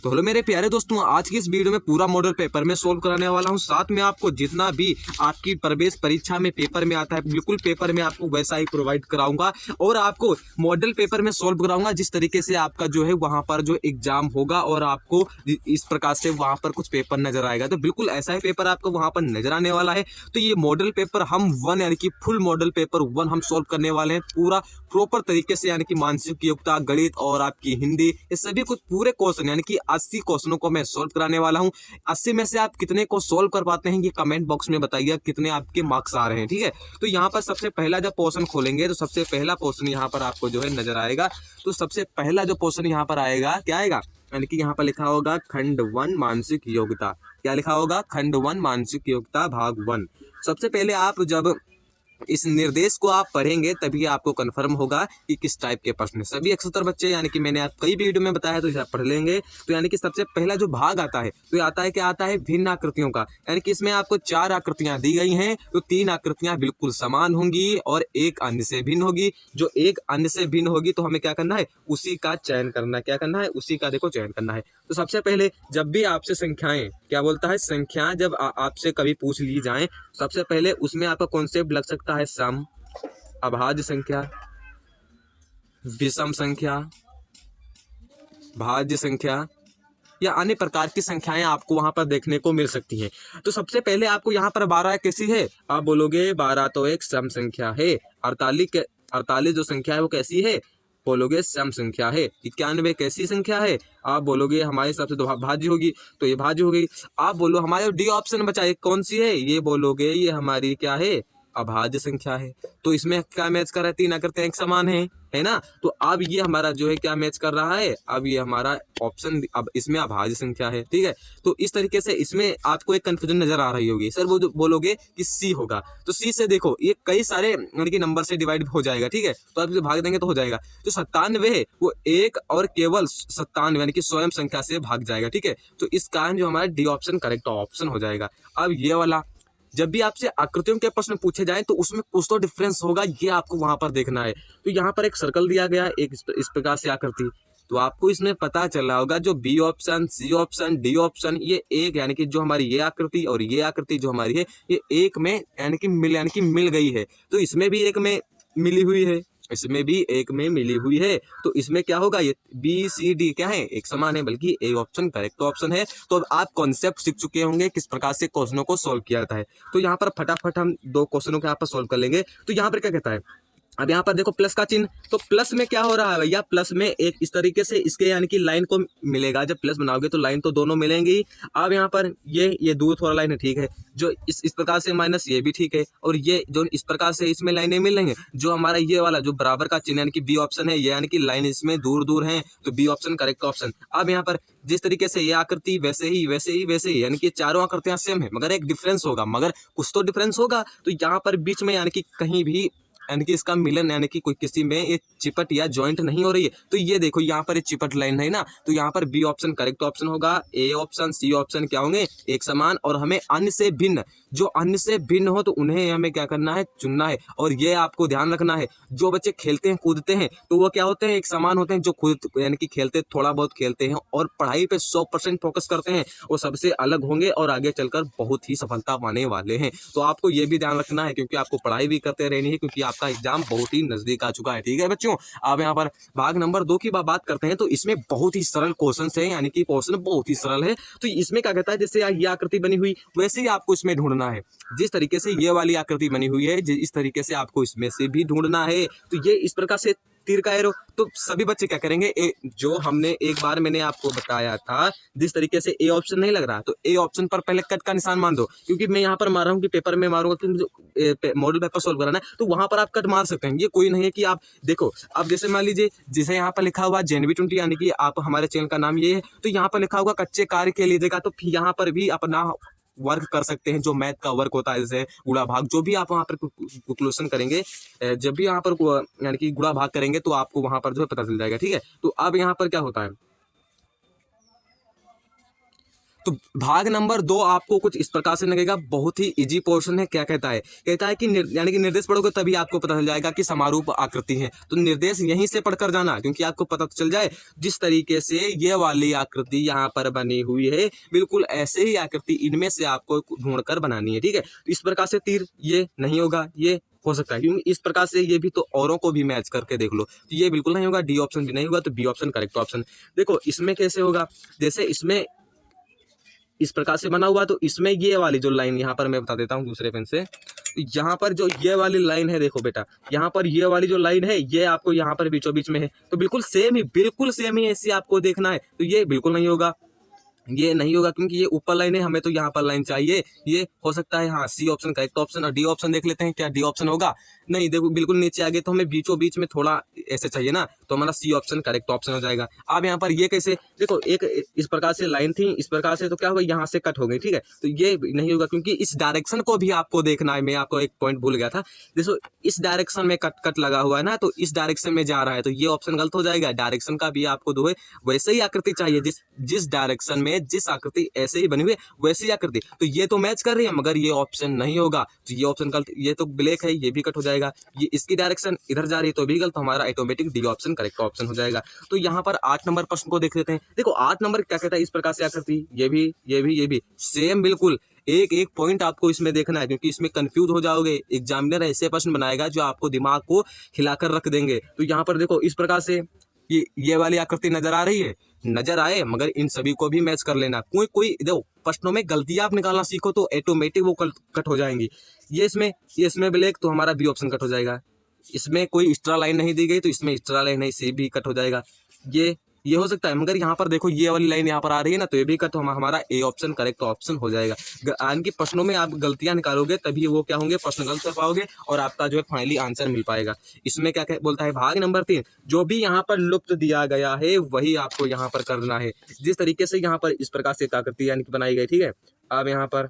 तो हेलो मेरे प्यारे दोस्तों, आज की इस वीडियो में पूरा मॉडल पेपर में सोल्व कराने वाला हूं। साथ में आपको जितना भी आपकी प्रवेश परीक्षा में पेपर में आता है बिल्कुल पेपर में आपको वैसा ही प्रोवाइड कराऊंगा और आपको मॉडल पेपर में सोल्व कराऊंगा जिस तरीके से आपका जो है वहां पर जो एग्जाम होगा और आपको इस प्रकार से वहां पर कुछ पेपर नजर आएगा। तो बिल्कुल ऐसा ही पेपर आपको वहां पर नजर आने वाला है। तो ये मॉडल पेपर हम 1 यानी कि फुल मॉडल पेपर 1 हम सोल्व करने वाले हैं पूरा प्रॉपर तरीके से, यानी कि मानसिक योग्यता, गणित और आपकी हिंदी, ये सभी कुछ पूरे क्वेश्चन यानी कि 80 क्वेश्चनों को मैं सोल्व कराने वाला हूं। 80 में से आप कितने को सोल्व कर पाते हैं ये कमेंट बॉक्स में बताइए, कितने आपके मार्क्स आ रहे हैं। ठीक है, तो यहाँ पर सबसे पहला जब पोर्शन खोलेंगे तो सबसे पहला पोर्शन यहाँ पर आपको जो है नजर आएगा। तो सबसे पहला जो पोर्शन यहाँ पर आएगा क्या आएगा, यानी कि यहाँ पर लिखा होगा खंड 1 मानसिक योग्यता। क्या लिखा होगा? खंड 1 मानसिक योग्यता भाग 1। सबसे पहले आप जब इस निर्देश को आप पढ़ेंगे तभी आपको कंफर्म होगा कि किस टाइप के प्रश्न है। सभी 170 बच्चे, यानी कि मैंने आप कई वीडियो में बताया तो इसे आप पढ़ लेंगे। तो यानी कि सबसे पहला जो भाग आता है तो ये आता है क्या आता है, भिन्न आकृतियों का। यानी कि इसमें आपको 4 आकृतियां दी गई हैं, तो 3 आकृतियां बिल्कुल समान होंगी और एक अन्य से भिन्न होगी। जो एक अन्य से भिन्न होगी तो हमें क्या करना है, उसी का चयन करना है। क्या करना है? उसी का देखो चयन करना है। तो सबसे पहले जब भी आपसे संख्याएं क्या बोलता है, संख्याएं जब आपसे कभी पूछ ली जाएं, सबसे पहले उसमें आपका कॉन्सेप्ट लग सकता है सम, अभाज्य संख्या, विषम संख्या, भाज्य संख्या या अन्य प्रकार की संख्याएं आपको वहां पर देखने को मिल सकती हैं। तो सबसे पहले आपको यहाँ पर 12 कैसी है? आप बोलोगे 12 तो एक सम संख्या है। 48 जो संख्या है वो कैसी है? बोलोगे सम संख्या है। 91 कैसी संख्या है? आप बोलोगे हमारे हिसाब से तो भाज्य होगी, तो ये भाज्य हो गई। आप बोलो हमारे डी ऑप्शन बचा है, कौन सी है? ये बोलोगे ये हमारी क्या है, अभाज्य संख्या है। तो इसमें क्या मैच कर रहा है, 3 आकृतियां एक समान है ना। तो अब ये हमारा जो है क्या मैच कर रहा है, अब ये हमारा ऑप्शन, अब इसमें अभाज्य संख्या है। ठीक है, तो इस तरीके से इसमें आपको एक कंफ्यूजन नजर आ रही होगी, सर वो जो बोलोगे कि सी होगा। तो सी से देखो ये कई सारे यानी कि नंबर से डिवाइड हो जाएगा। ठीक है, तो आप इसे भाग देंगे तो हो जाएगा। जो 97 है वो एक और केवल 97 यानी कि स्वयं संख्या से भाग जाएगा। ठीक है, तो इस कारण जो हमारा डी ऑप्शन करेक्ट ऑप्शन हो जाएगा। अब ये वाला जब भी आपसे आकृतियों के प्रश्न पूछे जाए तो उसमें कुछ तो डिफरेंस होगा, ये आपको वहां पर देखना है। तो यहाँ पर एक सर्कल दिया गया है, एक इस प्रकार से आकृति, तो आपको इसमें पता चल रहा होगा जो B option, C option, D option, ये एक यानी कि जो हमारी ये आकृति और ये आकृति जो हमारी है ये एक में यानी कि मिल गई है। तो इसमें भी एक में मिली हुई है, इसमें भी एक में मिली हुई है। तो इसमें क्या होगा, ये बी सी डी क्या है, एक समान है, बल्कि ए ऑप्शन करेक्ट ऑप्शन है। तो अब आप कॉन्सेप्ट सीख चुके होंगे किस प्रकार से क्वेश्चनों को सोल्व किया जाता है। तो यहाँ पर फटाफट हम 2 क्वेश्चनों के यहाँ पर सोल्व कर लेंगे। तो यहाँ पर क्या कहता है, अब यहाँ पर देखो प्लस का चिन्ह, तो प्लस में क्या हो रहा है भैया, प्लस में एक इस तरीके से इसके यानी कि लाइन को मिलेगा। जब प्लस बनाओगे तो लाइन तो दोनों मिलेंगी। अब यहाँ पर ये दूर थोड़ा लाइन है, ठीक है, जो इस प्रकार से माइनस ये भी ठीक है, और ये जो इस प्रकार से इसमें लाइनें मिल रही हैं। जो हमारा ये वाला जो बराबर का चिन्ह यानी कि बी ऑप्शन है, ये यानी कि लाइन इसमें दूर दूर है, तो बी ऑप्शन करेक्ट ऑप्शन। अब यहाँ पर जिस तरीके से ये आकृति वैसे ही यानी कि चारों आकृतियां सेम है, मगर एक डिफरेंस होगा, मगर कुछ तो डिफरेंस होगा। तो यहाँ पर बीच में यानी कि कहीं भी यानी कि इसका मिलन यानी कि कोई किसी में ये चिपट या जॉइंट नहीं हो रही है। तो ये देखो यहाँ पर ये चिपट लाइन है ना, तो यहाँ पर बी ऑप्शन करेक्ट ऑप्शन होगा। ए ऑप्शन, सी ऑप्शन क्या होंगे, एक समान। और हमें अन्य से भिन्न, जो अन्य से भिन्न हो तो उन्हें हमें क्या करना है, चुनना है। और ये आपको ध्यान रखना है, जो बच्चे खेलते हैं कूदते हैं तो वो क्या होते हैं, एक समान होते हैं। जो खुद यानी कि खेलते, थोड़ा बहुत खेलते हैं और पढ़ाई पे 100% फोकस करते हैं, वो सबसे अलग होंगे और आगे चलकर बहुत ही सफलता पाने वाले हैं। तो आपको ये भी ध्यान रखना है, क्योंकि आपको पढ़ाई भी करते रहनी है, क्योंकि आपका एग्जाम बहुत ही नजदीक आ चुका है। ठीक है बच्चों, अब यहाँ पर भाग नंबर 2 की बात करते हैं। तो इसमें बहुत ही सरल क्वेश्चन है, यानी कि क्वेश्चन बहुत ही सरल है। तो इसमें क्या कहता है, जैसे ये आकृति बनी हुई वैसे ही आपको इसमें ढूंढना है। जिस तरीके से ये वाली आकृति बनी हुई है इस तरीके से आपको इसमें से भी ढूंढना है। तो ये इस प्रकार से तीर का एरो, तो सभी बच्चे क्या करेंगे, जो हमने एक बार मैंने आपको बताया था, जिस तरीके से ए ऑप्शन नहीं लग रहा तो ए ऑप्शन पर पहले कट का निशान मान दो। क्योंकि मैं यहाँ पर मार रहा हूँ कि पेपर में मारूंगा, क्योंकि मॉडल पेपर सोल्व कराना है, तो वहां पर आप कट मार सकते हैं। ये कोई नहीं है कि आप देखो, अब जैसे मान लीजिए जैसे यहाँ पर लिखा हुआ JNV20 यानी कि आप हमारे चैनल का नाम ये है, तो यहाँ पर लिखा होगा कच्चे कार्य के लीजिएगा, तो यहाँ पर भी अपना वर्क कर सकते हैं। जो मैथ का वर्क होता है, जैसे गुणा भाग, जो भी आप वहां पर कैलकुलेशन करेंगे, जब भी यहाँ पर यानी कि गुणा भाग करेंगे तो आपको वहां पर जो है पता चल जाएगा। ठीक है, तो अब यहाँ पर क्या होता है, तो भाग नंबर 2 आपको कुछ इस प्रकार से लगेगा, बहुत ही इजी पोर्शन है। क्या कहता है? कहता है कि यानी कि निर्देश पढ़ोगे तभी आपको पता चल जाएगा कि समारूप आकृति है। तो निर्देश यहीं से पढ़कर जाना, क्योंकि आपको पता तो चल जाए जिस तरीके से ये वाली आकृति यहाँ पर बनी हुई है, बिल्कुल ऐसे ही आकृति इनमें से आपको ढूंढकर बनानी है। ठीक है, तो इस प्रकार से तीर ये नहीं होगा, ये हो सकता है, क्योंकि इस प्रकार से ये भी तो औरों को भी मैच करके देख लो, तो ये बिल्कुल नहीं होगा। डी ऑप्शन भी नहीं होगा, तो बी ऑप्शन करेक्ट ऑप्शन। देखो इसमें कैसे होगा, जैसे इसमें इस प्रकार से बना हुआ, तो इसमें ये वाली जो लाइन यहाँ पर मैं बता देता हूँ दूसरे पेन से, यहाँ पर जो ये वाली लाइन है, देखो बेटा, यहाँ पर ये वाली जो लाइन है ये आपको यहाँ पर बीचों बीच में है, तो बिल्कुल सेम ही ऐसी आपको देखना है, तो ये बिल्कुल नहीं होगा, ये नहीं होगा, क्योंकि ये ऊपर लाइन है, हमें तो यहाँ पर लाइन चाहिए। ये हो सकता है, हाँ, सी ऑप्शन करेक्ट ऑप्शन। और डी ऑप्शन देख लेते हैं, क्या डी ऑप्शन होगा? नहीं, देखो बिल्कुल नीचे आ गए, तो हमें बीचों बीच में थोड़ा ऐसे चाहिए ना, तो हमारा सी ऑप्शन करेक्ट ऑप्शन हो जाएगा। अब यहाँ पर ये कैसे, देखो एक इस प्रकार से लाइन थी, इस प्रकार से, तो क्या होगा, यहाँ से कट हो गई। ठीक है, तो ये नहीं होगा, क्योंकि इस डायरेक्शन को भी आपको देखना है। मैं आपको एक पॉइंट भूल गया था, देखो इस डायरेक्शन में कट लगा हुआ है ना, तो इस डायरेक्शन में जा रहा है, तो ये ऑप्शन गलत हो जाएगा। डायरेक्शन का भी आपको दो है, वैसे ही आकृति चाहिए, जिस डायरेक्शन में जिस आकृति ऐसे ही बनी हुई वैसी आकृति, तो ये तो मैच कर रही है, मगर ये ऑप्शन नहीं होगा, तो ये ऑप्शन गलत। ये तो ब्लैक है, ये भी कट हो जाएगा। ये इसकी डायरेक्शन इधर जा रही है, तो भी गलत, हमारा automatic D option correct option हो जाएगा। तो यहाँ पर 8 नंबर प्रश्न को देख लेते हैं। देखो 8 नंबर क्या कहता है, इस प्रकार से आकृति, ये भी सेम बिल्कुल एक एक पॉइंट आपको इसमें देखना है, क्योंकि इसमें कंफ्यूज हो जाओगे। एग्जामिनर ऐसे प्रश्न बनाएगा जो आपको दिमाग को हिलाकर रख देंगे। तो यहाँ पर देखो इस प्रकार से ये वाली आकृति नजर आ रही है, नजर आए, मगर इन सभी को भी मैच कर लेना। कोई देखो प्रश्नों में गलतियां आप निकालना सीखो, तो ऑटोमेटिक वो कट हो जाएंगी। ये इसमें ब्लैक, तो हमारा बी ऑप्शन कट हो जाएगा। इसमें कोई एक्स्ट्रा लाइन नहीं दी गई, तो इसमें एक्स्ट्रा लाइन नहीं, सी भी कट हो जाएगा। ये हो सकता है, मगर यहाँ पर देखो ये वाली लाइन यहाँ पर आ रही है ना, तो ये भी कट, हमारा ए ऑप्शन करेक्ट ऑप्शन हो जाएगा। आगे प्रश्नों में आप गलतियां निकालोगे, तभी वो क्या होंगे, प्रश्न गलत कर पाओगे, और आपका जो है फाइनली आंसर मिल पाएगा। इसमें क्या बोलता है, भाग नंबर 3, जो भी यहाँ पर लुप्त दिया गया है वही आपको यहाँ पर करना है। जिस तरीके से यहाँ पर इस प्रकार से आकृति यानी कि बनाई गई। ठीक है, अब यहाँ पर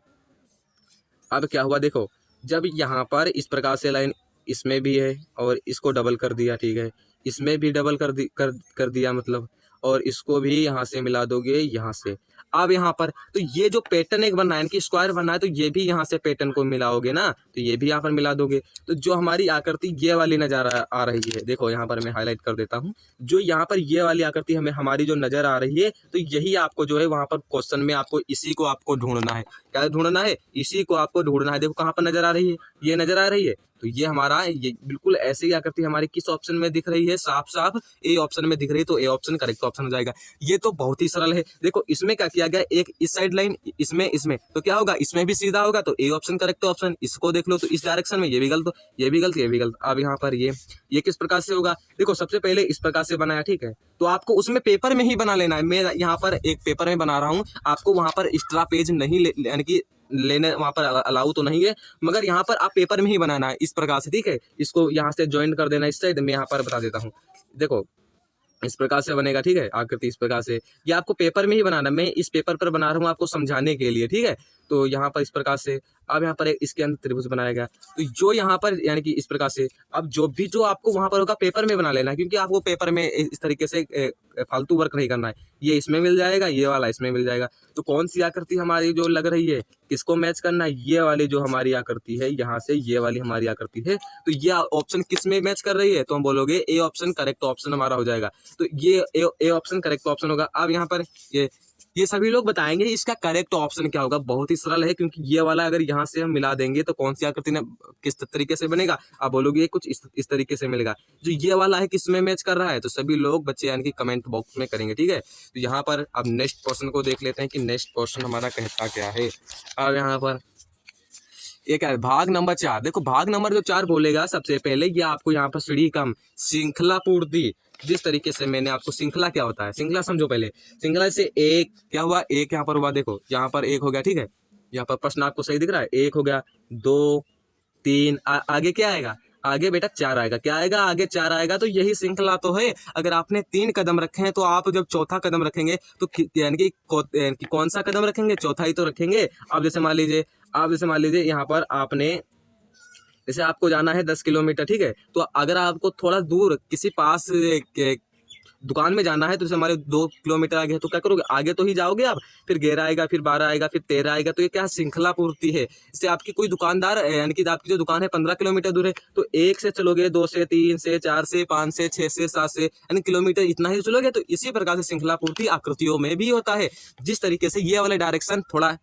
अब क्या हुआ, देखो जब यहाँ पर इस प्रकार से लाइन इसमें भी है और इसको डबल कर दिया, ठीक है, इसमें भी डबल कर दिया मतलब, और इसको भी यहाँ से मिला दोगे यहाँ से। अब यहाँ पर तो ये जो पैटर्न एक बनना है, इनकी स्क्वायर बनना है, तो ये भी यहाँ से पैटर्न को मिलाओगे ना, तो ये भी यहाँ पर मिला दोगे। तो जो हमारी आकृति ये वाली नजर आ रही है, देखो यहाँ पर मैं हाईलाइट कर देता हूँ, जो यहाँ पर ये वाली आकृति हमें हमारी जो नजर आ रही है, तो यही आपको जो है वहाँ पर क्वेश्चन में आपको इसी को आपको ढूंढना है। क्या ढूंढना है? इसी को आपको ढूंढना है। देखो कहाँ पर नजर आ रही है, ये नजर आ रही है, तो ये हमारा ये बिल्कुल ऐसे ही आकृति हमारी किस ऑप्शन में दिख रही है, साफ साफ ए ऑप्शन में दिख रही है, तो ए ऑप्शन करेक्ट ऑप्शन हो जाएगा। ये तो बहुत ही सरल है। देखो इसमें क्या किया गया, एक इस साइड लाइन, इसमें तो क्या होगा, इसमें भी सीधा होगा, तो ए ऑप्शन करेक्ट ऑप्शन। इसको देख लो, तो इस डायरेक्शन में ये भी गलत, ये भी गलत, ये भी गलत। अब यहाँ पर ये किस प्रकार से होगा, देखो सबसे पहले इस प्रकार से बनाया, ठीक है, तो आपको उसमें पेपर में ही बना लेना है। मैं यहाँ पर एक पेपर में बना रहा हूँ, आपको वहां पर एक्स्ट्रा पेज नहीं यानी कि लेने वहां पर अलाउ तो नहीं है, मगर यहाँ पर आप पेपर में ही बनाना है इस प्रकार से। ठीक है, इसको यहाँ से ज्वाइन कर देना इस साइड, मैं यहाँ पर बता देता हूँ। देखो इस प्रकार से बनेगा, ठीक है, आकृति इस प्रकार से। ये आपको पेपर में ही बनाना, मैं इस पेपर पर बना रहा हूँ आपको समझाने के लिए। ठीक है, तो यहाँ पर इस प्रकार से, अब यहाँ पर इसके अंदर त्रिभुज बनाया गया, तो जो यहाँ पर यानी कि इस प्रकार से, अब जो आपको वहां पर होगा पेपर में बना लेना है, क्योंकि आपको पेपर में इस तरीके से फालतू वर्क नहीं करना है। ये इसमें मिल जाएगा, ये वाला इसमें मिल जाएगा। तो कौन सी आकृति हमारी जो लग रही है, किसको मैच करना है, ये वाली जो हमारी आकृति है, यहाँ से ये वाली हमारी आकृति है, तो ये ऑप्शन किस में मैच कर रही है, तो हम बोलोगे ए ऑप्शन करेक्ट ऑप्शन हमारा हो जाएगा। तो ये ए ऑप्शन करेक्ट ऑप्शन होगा। अब यहाँ पर ये सभी लोग बताएंगे इसका करेक्ट ऑप्शन क्या होगा। बहुत ही सरल है, क्योंकि ये वाला अगर यहाँ से हम मिला देंगे तो कौन सी आकृति ने किस तरीके से बनेगा, आप बोलोगे कुछ इस तरीके से मिलेगा। जो ये वाला है किस में मैच कर रहा है, तो सभी लोग बच्चे यानी कि कमेंट बॉक्स में करेंगे। ठीक है, तो यहाँ पर अब नेक्स्ट क्वेश्चन को देख लेते हैं कि नेक्स्ट क्वेश्चन हमारा कहता क्या है। अब यहाँ पर एक है भाग नंबर 4। देखो भाग नंबर जो 4 बोलेगा, सबसे पहले ये आपको यहाँ पर सीढ़ी कम श्रृंखला पूर्ति, जिस तरीके से मैंने आपको श्रृंखला क्या होता है, श्रृंखला समझो पहले। श्रृंखला से एक क्या हुआ, एक यहाँ पर हुआ, देखो यहाँ पर एक हो गया, ठीक है, यहाँ पर प्रश्न आपको सही दिख रहा है, एक हो गया, 2 3 आगे क्या आएगा, आगे बेटा 4 आएगा। क्या आएगा, आगे 4 आएगा, तो यही श्रृंखला तो है। अगर आपने 3 कदम रखे हैं, तो आप जब चौथा कदम रखेंगे तो यानी कि कौन सा कदम रखेंगे, चौथा ही तो रखेंगे। अब जैसे मान लीजिए यहाँ पर आपने, जैसे आपको जाना है 10 किलोमीटर, ठीक है, तो अगर आपको थोड़ा दूर किसी पास दुकान में जाना है तो जैसे हमारे 2 किलोमीटर आगे है तो क्या करोगे, आगे तो ही जाओगे आप, फिर 11 आएगा, फिर 12 आएगा, फिर 13 आएगा। तो ये क्या श्रृंखला पूर्ति है। इससे आपकी कोई दुकानदार यानी कि आपकी जो दुकान है 15 किलोमीटर दूर है तो 1 से चलोगे, 2 से, 3 से, 4 से, 5 से, 6 से, 7 से, यानी किलोमीटर इतना ही चलोगे। तो इसी प्रकार से श्रृंखला पूर्ति आकृतियों में भी होता है। जिस तरीके से ये वाले डायरेक्शन थोड़ा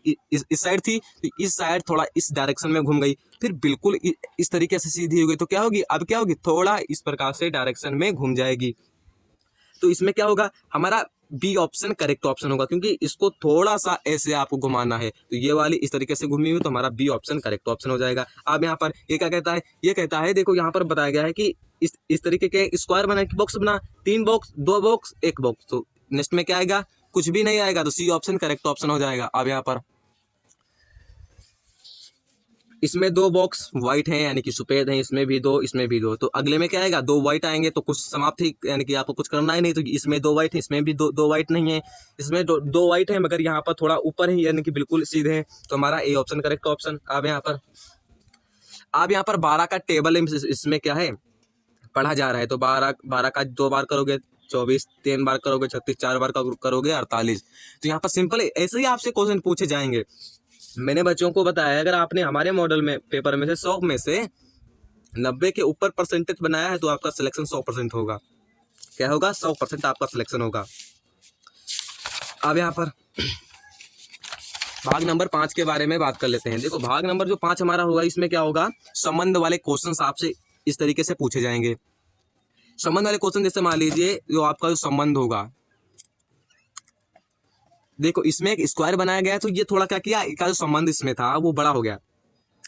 इस साइड थी तो इस साइड थोड़ा इस डायरेक्शन में घूम गई, फिर बिल्कुल इस तरीके से सीधी हो गई तो क्या होगी, अब क्या होगी, थोड़ा इस प्रकार से डायरेक्शन में घूम जाएगी। तो इसमें क्या होगा, हमारा बी ऑप्शन करेक्ट ऑप्शन होगा, क्योंकि इसको थोड़ा सा ऐसे आपको घुमाना है। तो ये वाली इस तरीके से घूमी हुई तो हमारा बी ऑप्शन करेक्ट ऑप्शन हो जाएगा। अब यहाँ पर ये क्या कहता है, ये कहता है देखो यहाँ पर बताया गया है कि इस तरीके के स्क्वायर बना, बॉक्स बना, 3 बॉक्स, 2 बॉक्स, 1 बॉक्स। तो नेक्स्ट में क्या आएगा, कुछ भी नहीं आएगा, तो सी ऑप्शन करेक्ट ऑप्शन हो जाएगा। अब यहाँ पर इसमें 2 बॉक्स व्हाइट हैं यानी कि सफेद हैं, इसमें भी 2, इसमें भी 2। तो अगले में क्या आएगा, 2 व्हाइट आएंगे तो कुछ समाप्त ही, यानी कि आपको कुछ करना ही नहीं। तो इसमें 2 व्हाइट है, इसमें भी 2 व्हाइट नहीं है, इसमें 2 व्हाइट है मगर यहाँ पर थोड़ा ऊपर है यानी कि बिल्कुल सीधे हैं। तो हमारा ए ऑप्शन करेक्ट ऑप्शन। अब यहाँ पर 12 का टेबल इसमें क्या है, पढ़ा जा रहा है। तो 12 का 2 बार करोगे 24, 3 बार करोगे 36, 4 बार करोगे 48। तो यहाँ पर सिंपल ऐसे ही आपसे क्वेश्चन पूछे जाएंगे। मैंने बच्चों को बताया अगर आपने हमारे मॉडल में पेपर में से 100 में से 90 के ऊपर परसेंटेज बनाया है तो आपका सिलेक्शन 100% होगा। क्या होगा, 100% आपका सिलेक्शन होगा। अब यहाँ पर भाग नंबर 5 के बारे में बात कर लेते हैं। देखो भाग नंबर जो 5 हमारा होगा, इसमें क्या होगा, संबंध वाले क्वेश्चन आपसे इस तरीके से पूछे जाएंगे। संबंध वाले क्वेश्चन जैसे मान लीजिए जो आपका जो संबंध होगा, देखो इसमें एक स्क्वायर बनाया गया है तो ये थोड़ा क्या किया, इसका जो संबंध इसमें था वो बड़ा हो गया,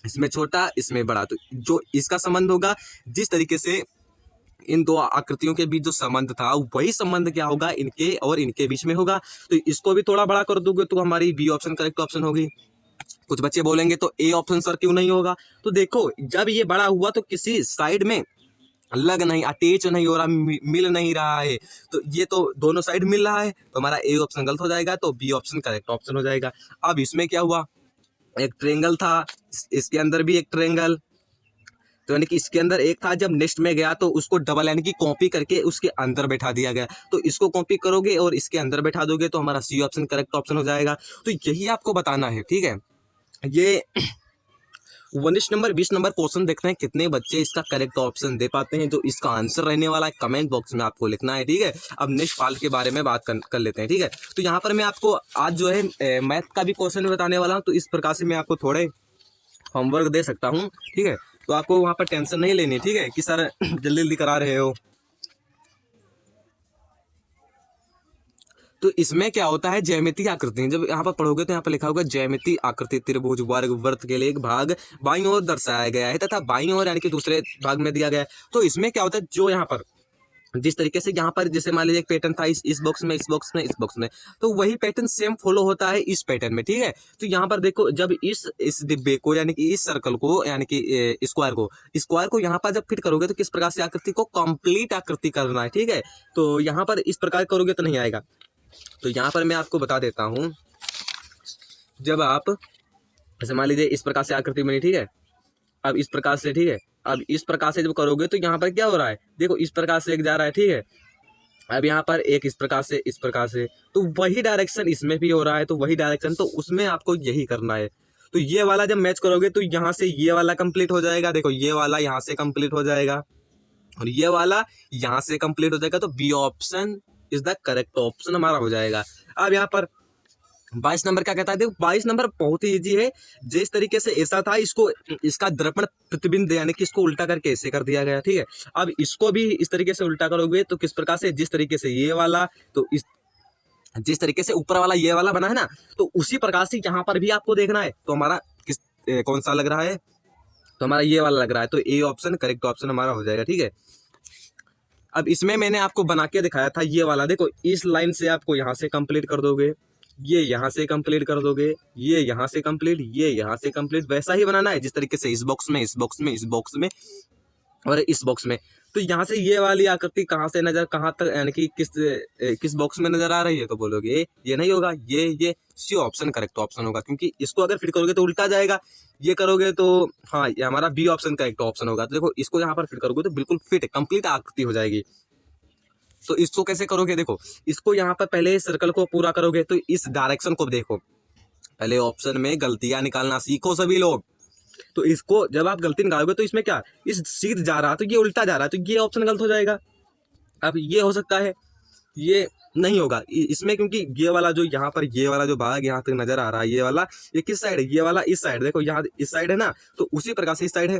इसमें छोटा इसमें बड़ा। तो जो इसका संबंध होगा, जिस तरीके से इन 2 आकृतियों के बीच जो संबंध था वही संबंध क्या होगा, इनके और इनके बीच में होगा। तो इसको भी थोड़ा बड़ा कर दोगे तो हमारी बी ऑप्शन करेक्ट ऑप्शन होगी। कुछ बच्चे बोलेंगे तो ए ऑप्शन सर क्यों नहीं होगा, तो देखो जब ये बड़ा हुआ तो किसी साइड में लग नहीं, अटैच नहीं हो रहा, मिल नहीं रहा है। तो ये तो दोनों साइड मिल रहा है तो हमारा ए ऑप्शन गलत हो जाएगा, तो बी ऑप्शन करेक्ट ऑप्शन हो जाएगा। अब इसमें क्या हुआ, एक ट्रायंगल था, इसके अंदर भी एक ट्रायंगल, तो यानी कि इसके अंदर एक था, जब नेक्स्ट में गया तो उसको डबल यानी कि कॉपी करके उसके अंदर बैठा दिया गया। तो इसको कॉपी करोगे और इसके अंदर बैठा दोगे तो हमारा सी ऑप्शन करेक्ट ऑप्शन हो जाएगा। तो यही आपको बताना है, ठीक है। ये 19 नंबर 20 नंबर क्वेश्चन देखते हैं कितने बच्चे इसका करेक्ट ऑप्शन दे पाते हैं। जो इसका आंसर रहने वाला है कमेंट बॉक्स में आपको लिखना है, ठीक है। अब नेक्स्ट पार्ट के बारे में बात कर लेते हैं, ठीक है। तो यहाँ पर मैं आपको आज जो है मैथ का भी क्वेश्चन बताने वाला हूँ, तो इस प्रकार से मैं आपको थोड़े होमवर्क दे सकता हूँ, ठीक है। तो आपको वहाँ पर टेंशन नहीं लेनी, ठीक है, कि सर जल्दी जल्दी करा रहे हो। तो इसमें क्या होता है, ज्यामितीय आकृति, जब यहाँ पर पढ़ोगे तो यहाँ पर लिखा होगा ज्यामितीय आकृति, त्रिभुज, वर्ग, वृत्त के लिए एक भाग बाईं ओर दर्शाया गया है तथा बाईं ओर यानी कि दूसरे भाग में दिया गया है। तो इसमें क्या होता है, जो यहाँ पर जिस तरीके से यहाँ पर जैसे मान लीजिए एक पैटर्न था इस बॉक्स में, इस बॉक्स में, इस बॉक्स में, तो वही पैटर्न सेम फॉलो होता है इस पैटर्न में, ठीक है। तो यहाँ पर देखो जब इस डिब्बे को यानी कि इस सर्कल को यानी कि स्क्वायर को यहाँ पर जब फिट करोगे तो किस प्रकार से आकृति को कंप्लीट आकृति करना है, ठीक है। तो यहाँ पर इस प्रकार करोगे तो नहीं आएगा। तो यहाँ पर मैं आपको बता देता हूँ, जब आप जैसे मान लीजिए इस प्रकार से आकृति बनी, ठीक है। अब इस प्रकार से, ठीक है, अब इस प्रकार से जब करोगे तो यहाँ पर क्या हो रहा है, देखो इस प्रकार से एक जा रहा है, ठीक है। अब यहाँ पर एक इस प्रकार से, इस प्रकार से, तो वही डायरेक्शन इसमें भी हो रहा है, तो वही डायरेक्शन, तो उसमें आपको यही करना है। तो ये वाला जब मैच करोगे तो यहाँ से ये वाला कंप्लीट हो जाएगा, देखो ये वाला यहाँ से कंप्लीट हो जाएगा और ये वाला यहाँ से कंप्लीट हो जाएगा। तो B option is the correct option हमारा हो जाएगा। अब यहाँ पर 22 नंबर क्या कहता है, देखो 22 नंबर बहुत ही इजी है। जिस तरीके से ऐसा था, इसको इसका दर्पण प्रतिबिंब यानी कि इसको उल्टा करके ऐसे कर दिया गया, ठीक है। अब इसको भी इस तरीके से उल्टा करोगे तो किस प्रकार से, जिस तरीके से ये वाला, तो इस जिस तरीके से ऊपर वाला ये वाला बना है ना, तो उसी प्रकार से यहाँ पर भी आपको देखना है। तो हमारा कौन सा लग रहा है, तो हमारा ये वाला लग रहा है। तो ए ऑप्शन करेक्ट ऑप्शन हमारा हो जाएगा, ठीक है। अब इसमें मैंने आपको बना के दिखाया था ये वाला, देखो इस लाइन से आपको यहाँ से कंप्लीट कर दोगे, ये यहाँ से कंप्लीट कर दोगे, ये यहाँ से कंप्लीट, ये यहाँ से कंप्लीट, वैसा ही बनाना है जिस तरीके से इस बॉक्स में, इस बॉक्स में, इस बॉक्स में और इस बॉक्स में। तो यहाँ से ये वाली आकृति कहाँ से नजर, कहाँ तक यानी कि किस बॉक्स में नजर आ रही है, तो बोलोगे ये नहीं होगा, ये सी ऑप्शन करेक्ट ऑप्शन होगा, क्योंकि इसको अगर फिट करोगे तो उल्टा जाएगा, ये करोगे तो हाँ ये हमारा बी ऑप्शन करेक्ट ऑप्शन होगा। तो देखो इसको यहाँ पर फिट करोगे तो बिल्कुल फिट कंप्लीट आकृति हो जाएगी। तो इसको कैसे करोगे, देखो इसको यहाँ पर पहले सर्कल को पूरा करोगे तो इस डायरेक्शन को देखो, पहले ऑप्शन में गलतियां निकालना सीखो सभी लोग। तो इसको जब आप गलती निकालोगे तो इसमें क्या, इस सीध जा रहा तो ये उल्टा जा रहा है, तो ये ऑप्शन गलत हो जाएगा। अब ये हो सकता है, ये नहीं होगा इसमें, क्योंकि ये वाला जो यहाँ पर ये वाला जो भाग यहाँ तक नजर आ रहा है, ये वाला ये किस साइड है, ये वाला इस साइड, देखो यहाँ इस साइड है ना, तो उसी प्रकार से इस साइड है,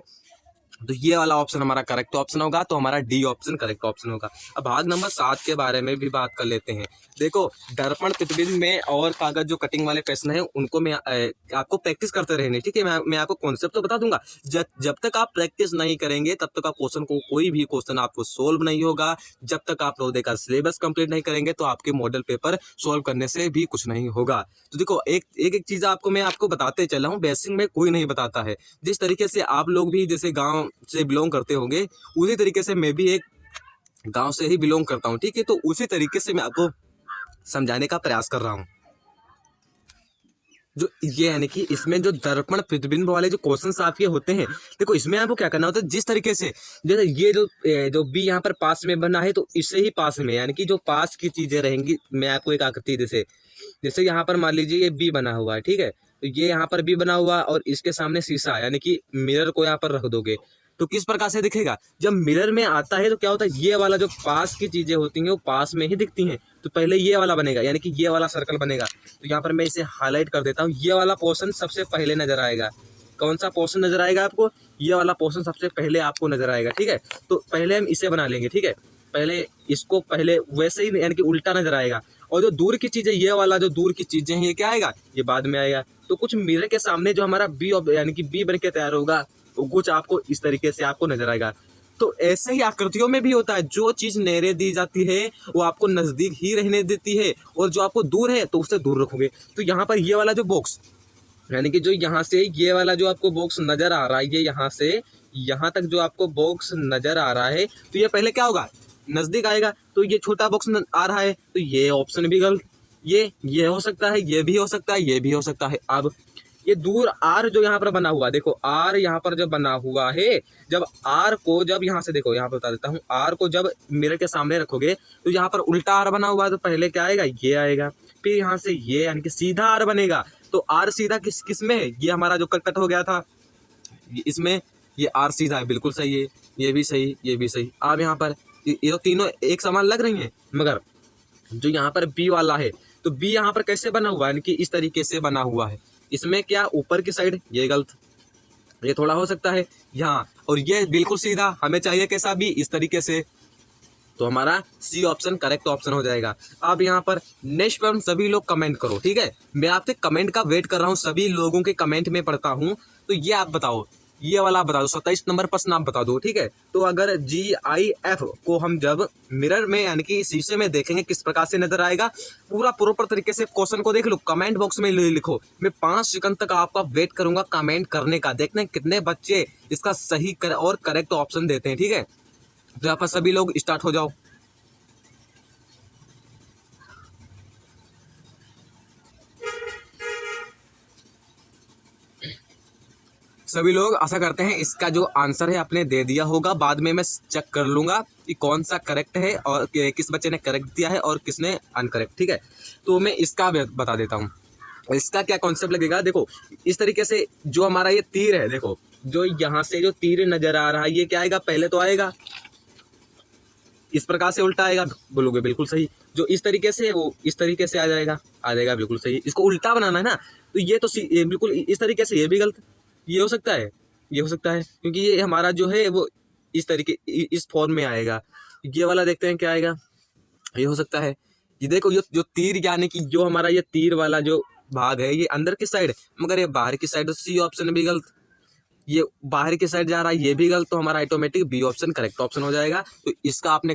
तो ये वाला ऑप्शन हमारा करेक्ट ऑप्शन होगा, तो हमारा डी ऑप्शन करेक्ट ऑप्शन होगा। अब भाग नंबर 7 के बारे में भी बात कर लेते हैं। देखो दर्पण प्रतिबिंब में और कागज जो कटिंग वाले प्रश्न हैं उनको मैं आपको प्रैक्टिस करते रहने, ठीक है। मैं आपको कॉन्सेप्ट तो बता दूंगा, जब तक आप प्रैक्टिस नहीं करेंगे तब तक आप क्वेश्चन को, कोई भी क्वेश्चन आपको सोल्व नहीं होगा। जब तक आप रोदे का सिलेबस कंप्लीट नहीं करेंगे तो आपके मॉडल पेपर सोल्व करने से भी कुछ नहीं होगा। तो देखो एक चीज आपको मैं आपको बताते चला हूँ, बेसिक में कोई नहीं बताता है। जिस तरीके से आप लोग भी जैसे गाँव से बिलोंग करते होंगे, उसी तरीके से मैं भी एक गांव से ही बिलोंग करता हूं, ठीक है। तो उसी तरीके से मैं आपको समझाने का प्रयास कर रहा हूं। जो ये यानी कि इसमें जो दर्पण प्रतिबिंब वाले जो क्वेश्चंस आपके होते हैं, देखो इसमें आपको क्या करना होता है, जिस तरीके से जैसे ये जो बी यहाँ पर पास में बना है तो इससे ही पास में, यानी कि जो पास की चीजें रहेंगी, मैं आपको एक आकृति जैसे यहाँ पर मान लीजिए ये बी बना हुआ है, ठीक है। तो ये यहाँ पर बी बना हुआ और इसके सामने शीशा, यानी कि मिरर को यहाँ पर रख दोगे तो किस प्रकार से दिखेगा, जब मिरर में आता है तो क्या होता है, ये वाला जो पास की चीजें होती हैं वो पास में ही दिखती हैं। तो पहले ये वाला बनेगा, यानी कि ये वाला सर्कल बनेगा। तो यहाँ पर मैं इसे हाईलाइट कर देता हूँ, ये वाला पोर्शन सबसे पहले नजर आएगा। कौन सा पोर्शन नजर आएगा आपको, ये वाला पोर्शन सबसे पहले आपको नजर आएगा, ठीक है। तो पहले हम इसे बना लेंगे, ठीक है। पहले इसको पहले वैसे ही यानी कि उल्टा नजर आएगा, और जो दूर की चीजें, ये वाला जो दूर की चीजें हैं ये क्या आएगा, ये बाद में आएगा। तो कुछ मिरर के सामने जो हमारा बी यानी कि बी बन के तैयार होगा, तो कुछ आपको इस तरीके से आपको नजर आएगा। तो ऐसे ही आकृतियों में भी होता है, जो चीज नेड़े दी जाती है वो आपको नजदीक ही रहने देती है, और जो आपको दूर है तो उससे दूर रखोगे। तो यहाँ पर ये वाला जो बॉक्स, यानी कि जो यहाँ से ये वाला जो आपको बॉक्स नजर आ रहा है, ये यहाँ से यहाँ तक जो आपको बॉक्स नजर आ रहा है, तो ये पहले क्या होगा, नजदीक आएगा। तो ये छोटा बॉक्स आ रहा है, तो ये ऑप्शन भी गलत, ये हो सकता है, ये भी हो सकता है, ये भी हो सकता है। अब ये दूर आर जो यहाँ पर बना हुआ, देखो आर यहाँ पर जब बना हुआ है, जब आर को जब यहाँ से देखो, यहाँ पर बता देता हूँ, आर को जब मिरर के सामने रखोगे तो यहाँ पर उल्टा आर बना हुआ है, तो पहले क्या आएगा, ये आएगा। फिर यहाँ से ये यानी कि सीधा आर बनेगा, तो आर सीधा किस में है, ये हमारा जो कट हो गया था इसमें, ये आर सीधा है, बिल्कुल सही है, ये भी सही, ये भी सही। अब यहाँ पर ये तो तीनों एक समान लग रही हैं, मगर जो यहाँ पर बी वाला है, तो बी यहाँ पर कैसे बना हुआ है, यानी कि इस तरीके से बना हुआ है। इसमें क्या ऊपर की साइड, ये गलत, ये थोड़ा हो सकता है यहाँ, और ये बिल्कुल सीधा, हमें चाहिए कैसा भी, इस तरीके से। तो हमारा सी ऑप्शन करेक्ट ऑप्शन हो जाएगा। अब यहाँ पर नेक्स्ट पर सभी लोग कमेंट करो, ठीक है। मैं आपके कमेंट का वेट कर रहा हूँ, सभी लोगों के कमेंट में पढ़ता हूँ। तो ये आप बताओ, ये वाला बता दो, 27 नंबर प्रश्न आप बता दो, ठीक है। तो अगर GIF को हम जब मिरर में यानी कि शीशे में देखेंगे किस प्रकार से नजर आएगा, पूरा प्रॉपर तरीके से क्वेश्चन को देख लो, कमेंट बॉक्स में लिखो। मैं 5 सेकंड तक आपका वेट करूंगा कमेंट करने का, देखते हैं कितने बच्चे इसका सही और करेक्ट ऑप्शन देते हैं, ठीक है। तो यहाँ पर सभी लोग स्टार्ट हो जाओ। सभी लोग आशा करते हैं इसका जो आंसर है आपने दे दिया होगा, बाद में मैं चेक कर लूंगा कि कौन सा करेक्ट है और किस बच्चे ने करेक्ट दिया है और किसने अनकरेक्ट, ठीक है। तो मैं इसका बता देता हूँ, इसका क्या कॉन्सेप्ट लगेगा। देखो इस तरीके से जो हमारा ये तीर है, देखो जो यहाँ से जो तीर नजर आ रहा है, ये क्या आएगा, पहले तो आएगा इस प्रकार से, उल्टा आएगा, बोलोगे बिल्कुल सही। जो इस तरीके से वो इस तरीके से आ जाएगा बिल्कुल सही। इसको उल्टा बनाना है ना, तो ये तो बिल्कुल इस तरीके से, ये भी गलत, ये हो सकता है, ये हो सकता है, क्योंकि ये हमारा जो है वो इस तरीके इस फॉर्म में आएगा। ये वाला देखते हैं क्या आएगा, ये हो सकता है। ये देखो जो तीर यानी कि जो हमारा ये तीर वाला जो भाग है ये अंदर की साइड, मगर ये बाहर की साइड, तो सी ऑप्शन भी गलत। ये बाहर की साइड जा रहा है, ये भी गलत, तो हमारा automatic B option correct option हो जाएगा। तो इसका आपने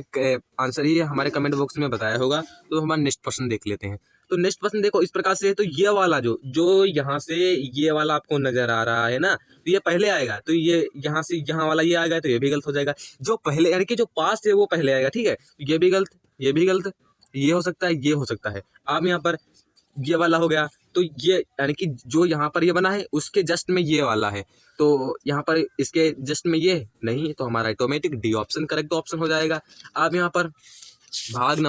आंसर ही हमारे कमेंट बॉक्स में बताया होगा। तो हमारा नेक्स्ट क्वेश्चन देख लेते हैं। तो नेक्स्ट क्वेश्चन देखो इस प्रकार से, तो ये वाला जो यहाँ से ये वाला आपको नजर आ रहा है ना, तो ये पहले आएगा, तो ये यहाँ से यहाँ वाला ये आएगा, तो ये भी गलत हो जाएगा। जो पहले यानी कि जो पास है वो पहले आएगा, ठीक है। ये भी गलत, ये भी गलत, ये हो सकता है, ये हो सकता है। अब यहाँ पर ये वाला हो गया, तो ये यानी कि जो यहाँ पर ये बना है उसके जस्ट में ये वाला है, तो यहाँ पर इसके जस्ट में ये नहीं, तो हमारा automatic D option correct option हो जाएगा। अब यहाँ पर भाग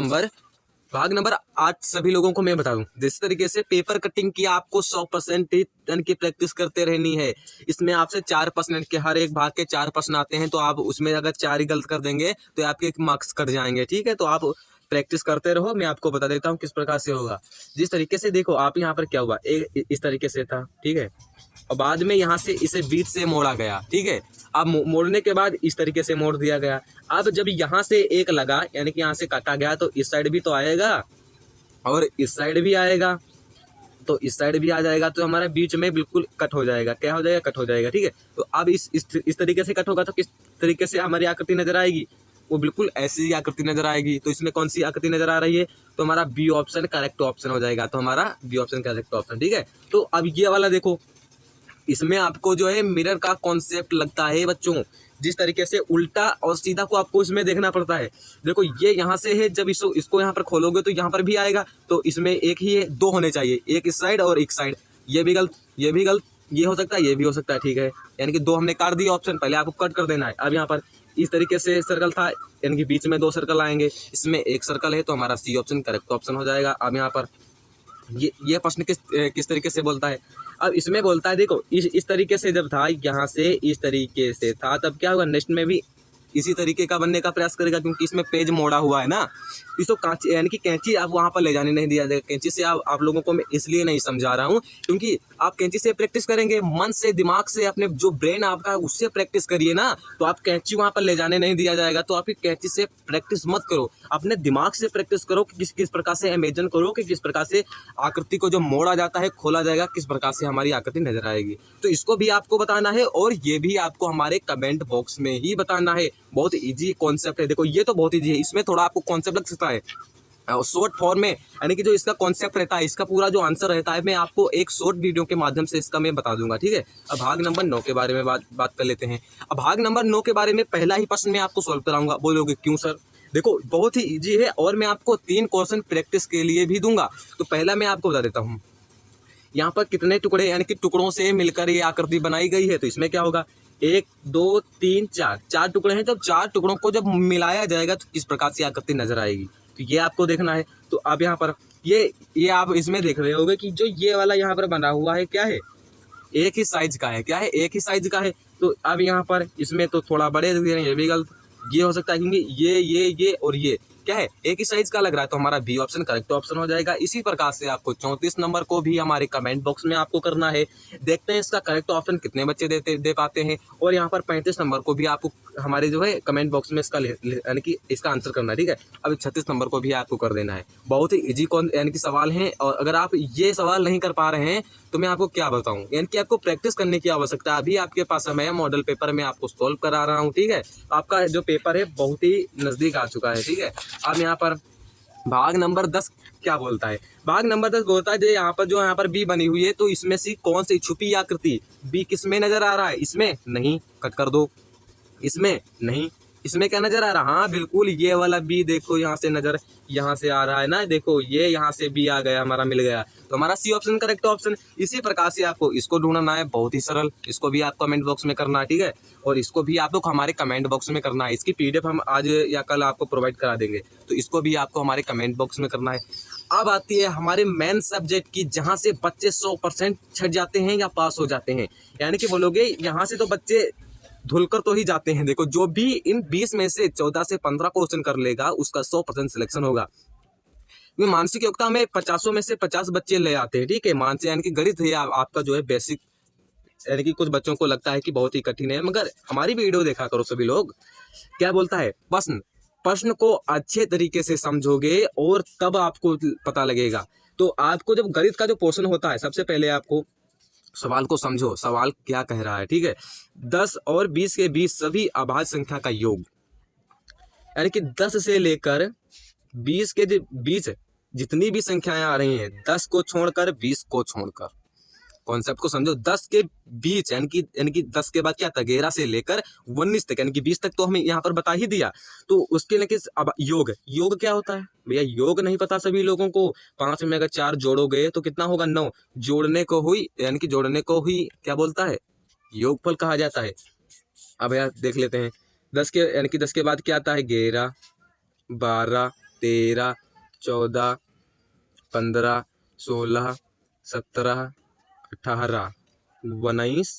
नंबर 8 सभी लोगों को मैं बता दूं, जिस तरीके से पेपर कटिंग की आपको 100% टन की प्रैक्टिस करते रहनी है। इसमें आपसे 4% के हर एक भाग के 4 प्रश्न आते हैं, तो आप उसमें अगर 4 ही गलत कर देंगे तो आपके मार्क्स कट जाएंगे। ठीक है, तो आप प्रैक्टिस करते रहो। मैं आपको बता देता हूँ किस प्रकार से होगा। जिस तरीके से देखो आप यहाँ पर क्या हुआ, इस तरीके से था, ठीक है, और बाद में यहाँ से इसे बीच से मोड़ा गया। ठीक है, अब मोड़ने के बाद इस तरीके से मोड़ दिया गया। अब जब यहाँ से एक लगा, यानी कि यहाँ से काटा गया, तो इस साइड भी तो आएगा और इस साइड भी आएगा, तो इस साइड भी आ जाएगा, तो हमारा बीच में बिल्कुल कट हो जाएगा। क्या हो जाएगा? कट हो जाएगा। ठीक है, तो अब इस तरीके से कट होगा, तो किस तरीके से हमारी आकृति नजर आएगी? वो बिल्कुल ऐसी आकृति नजर आएगी। तो इसमें कौन सी आकृति नजर आ रही है? तो हमारा बी ऑप्शन करेक्ट ऑप्शन हो जाएगा। तो हमारा बी ऑप्शन करेक्ट ऑप्शन। ठीक है, तो अब ये वाला देखो, इसमें आपको जो है मिरर का कॉन्सेप्ट लगता है बच्चों। जिस तरीके से उल्टा और सीधा को आपको इसमें देखना पड़ता है। देखो ये यहाँ से है, जब इसको यहाँ पर खोलोगे तो यहाँ पर भी आएगा, तो इसमें एक ही है, 2 होने चाहिए, एक इस साइड और एक साइड। ये भी गलत, ये भी गलत, ये हो सकता है, ये भी हो सकता है। ठीक है, यानी कि 2 हमने काट दिया ऑप्शन, पहले आपको कट कर देना है। अब यहाँ पर इस तरीके से सर्कल था, यानी कि बीच में 2 सर्कल आएंगे, इसमें एक सर्कल है, तो हमारा सी ऑप्शन करेक्ट ऑप्शन हो जाएगा। अब यहाँ पर ये प्रश्न किस तरीके से बोलता है? अब इसमें बोलता है, देखो इस तरीके से जब था, यहाँ से इस तरीके से था, तब क्या होगा, नेक्स्ट में भी इसी तरीके का बनने का प्रयास करेगा, क्योंकि इसमें पेज मोड़ा हुआ है ना। इसको कांची, यानी कि कैंची आप वहाँ पर ले जाने नहीं दिया जाएगा। कैंची से आप लोगों को मैं इसलिए नहीं समझा रहा हूँ, क्योंकि आप कैंची से प्रैक्टिस करेंगे, मन से, दिमाग से, अपने जो ब्रेन आपका उससे प्रैक्टिस करिए ना, तो आप कैंची वहाँ पर ले जाने नहीं दिया जाएगा। तो आपकी कैंची से प्रैक्टिस मत करो, अपने दिमाग से प्रैक्टिस करो कि किस प्रकार से इमेजिन करो कि किस प्रकार से आकृति को जो मोड़ा जाता है, खोला जाएगा, किस प्रकार से हमारी आकृति नजर आएगी। तो इसको भी आपको बताना है, और ये भी आपको हमारे कमेंट बॉक्स में ही बताना है। बहुत इजी कॉन्सेप्ट है। देखो ये तो बहुत इजी है, इसमें थोड़ा आपको कॉन्सेप्ट लग सकता है शॉर्ट फॉर्म में, यानी कि जो इसका कॉन्सेप्ट रहता है, इसका पूरा जो आंसर रहता है, मैं आपको एक शॉर्ट वीडियो के माध्यम से इसका मैं बता दूंगा। ठीक है, अब भाग नंबर 9 के बारे में बात कर लेते हैं। अब भाग नंबर 9 के बारे में पहला ही प्रश्न मैं आपको सॉल्व कराऊंगा। बोलोगे क्यों सर? देखो बहुत ही इजी है, और मैं आपको 3 क्वेश्चन प्रैक्टिस के लिए भी दूंगा। तो पहला मैं आपको बता देता हूँ, यहाँ पर कितने टुकड़े, यानी कि टुकड़ों से मिलकर ये आकृति बनाई गई है। तो इसमें क्या होगा, 1 2 3 4 टुकड़े हैं। जब 4 टुकड़ों को जब मिलाया जाएगा तो किस प्रकार से आकृति नजर आएगी, तो ये आपको देखना है। तो अब यहाँ पर ये आप इसमें देख रहे होगे कि जो ये वाला यहाँ पर बना हुआ है, क्या है, एक ही साइज का है। क्या है? एक ही साइज का है। तो अब यहाँ पर इसमें तो थोड़ा बड़े दे रहे हैं, ये भी गलत, ये हो सकता है, क्योंकि ये और ये क्या है, एक ही साइज का लग रहा है। तो हमारा बी ऑप्शन करेक्ट ऑप्शन हो जाएगा। इसी प्रकार से आपको 34 नंबर को भी हमारे कमेंट बॉक्स में आपको करना है। देखते हैं इसका करेक्ट ऑप्शन कितने बच्चे दे पाते हैं। और यहाँ पर 35 नंबर को भी आपको हमारे जो है कमेंट बॉक्स में इसका यानी कि इसका आंसर करना है। ठीक है, अब 36 नंबर को भी आपको कर देना है। बहुत ही इजी यानी कि सवाल है, और अगर आप ये सवाल नहीं कर पा रहे हैं तो मैं आपको क्या बताऊं, यानी कि आपको प्रैक्टिस करने की आवश्यकता है। अभी आपके पास समय है, मॉडल पेपर में आपको सॉल्व करा रहा हूं। ठीक है, आपका जो पेपर है बहुत ही नजदीक आ चुका है। ठीक है, अब यहाँ पर भाग नंबर 10 क्या बोलता है? भाग नंबर 10 बोलता है, जो यहाँ पर बी बनी हुई है, तो इसमें से कौन सी छुपी आकृति बी किस में नजर आ रहा है? इसमें नहीं, कट कर दो। इसमें नहीं, इसमें क्या नजर आ रहा है? हाँ बिल्कुल, ये वाला बी देखो, यहाँ से आ रहा है ना, देखो ये यहाँ से बी आ गया, हमारा मिल गया। तो हमारा सी ऑप्शन करेक्ट ऑप्शन। इसी प्रकार से आपको इसको ढूंढना है, बहुत ही सरल। इसको भी आप कमेंट बॉक्स में करना है। ठीक है, और इसको भी आप लोग हमारे कमेंट बॉक्स में करना है। इसकी पीडीएफ हम आज या कल आपको प्रोवाइड करा देंगे, तो इसको भी आपको हमारे कमेंट बॉक्स में करना है। अब आती है हमारे मेन सब्जेक्ट की, जहाँ से बच्चे 100% छट जाते हैं या पास हो जाते हैं। यानी कि बोलोगे यहाँ से तो बच्चे धुलकर तो ही जाते हैं। देखो जो भी इन 20 में से 14 से 15 क्वेश्चन कर लेगा, उसका 100% सिलेक्शन होगा। मानसिक योग्यता में 50 में से 50 बच्चे ले आते हैं। ठीक है, मानसिक यानी कि गणित है आपका जो है बेसिक, यानी कि कुछ बच्चों को लगता है कि बहुत ही कठिन है, मगर हमारी वीडियो देखा करो सभी लोग। क्या बोलता है प्रश्न को अच्छे तरीके से समझोगे और तब आपको पता लगेगा। तो आपको जब गणित का जो पोर्शन होता है, सबसे पहले आपको सवाल को समझो, सवाल क्या कह रहा है। ठीक है, 10 और 20 के बीच सभी अभाज्य संख्या का योग, यानी कि 10 से लेकर 20 के बीच जितनी भी संख्याएं आ रही हैं, 10 को छोड़कर 20 को छोड़कर, कॉन्सेप्ट को समझो। 10 के बीच यानी कि 10 के बाद क्या था, 11 से लेकर 19 तक, यानी कि 20 तक तो हमें यहाँ पर बता ही दिया। तो उसके लेके अब योग क्या होता है भैया? योग नहीं पता सभी लोगों को। 5 में अगर 4 जोड़ोगे तो कितना होगा? 9। जोड़ने को हुई, यानी कि जोड़ने को ही क्या बोलता है? योगफल कहा जाता है। अब यार देख लेते हैं, 10 के यानी कि 10 के बाद क्या आता है? 11 12 13, 14, 15, 16, 17, 18, 19,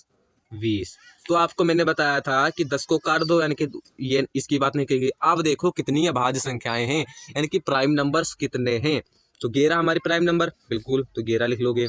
20। तो आपको मैंने बताया था कि 10 को काट दो, यानी कि ये इसकी बात नहीं कही। अब देखो कितनी अभाज्य संख्याएं हैं, यानी कि प्राइम नंबर्स कितने हैं। तो 11 हमारी प्राइम नंबर, बिल्कुल, तो 11 लिख लोगे।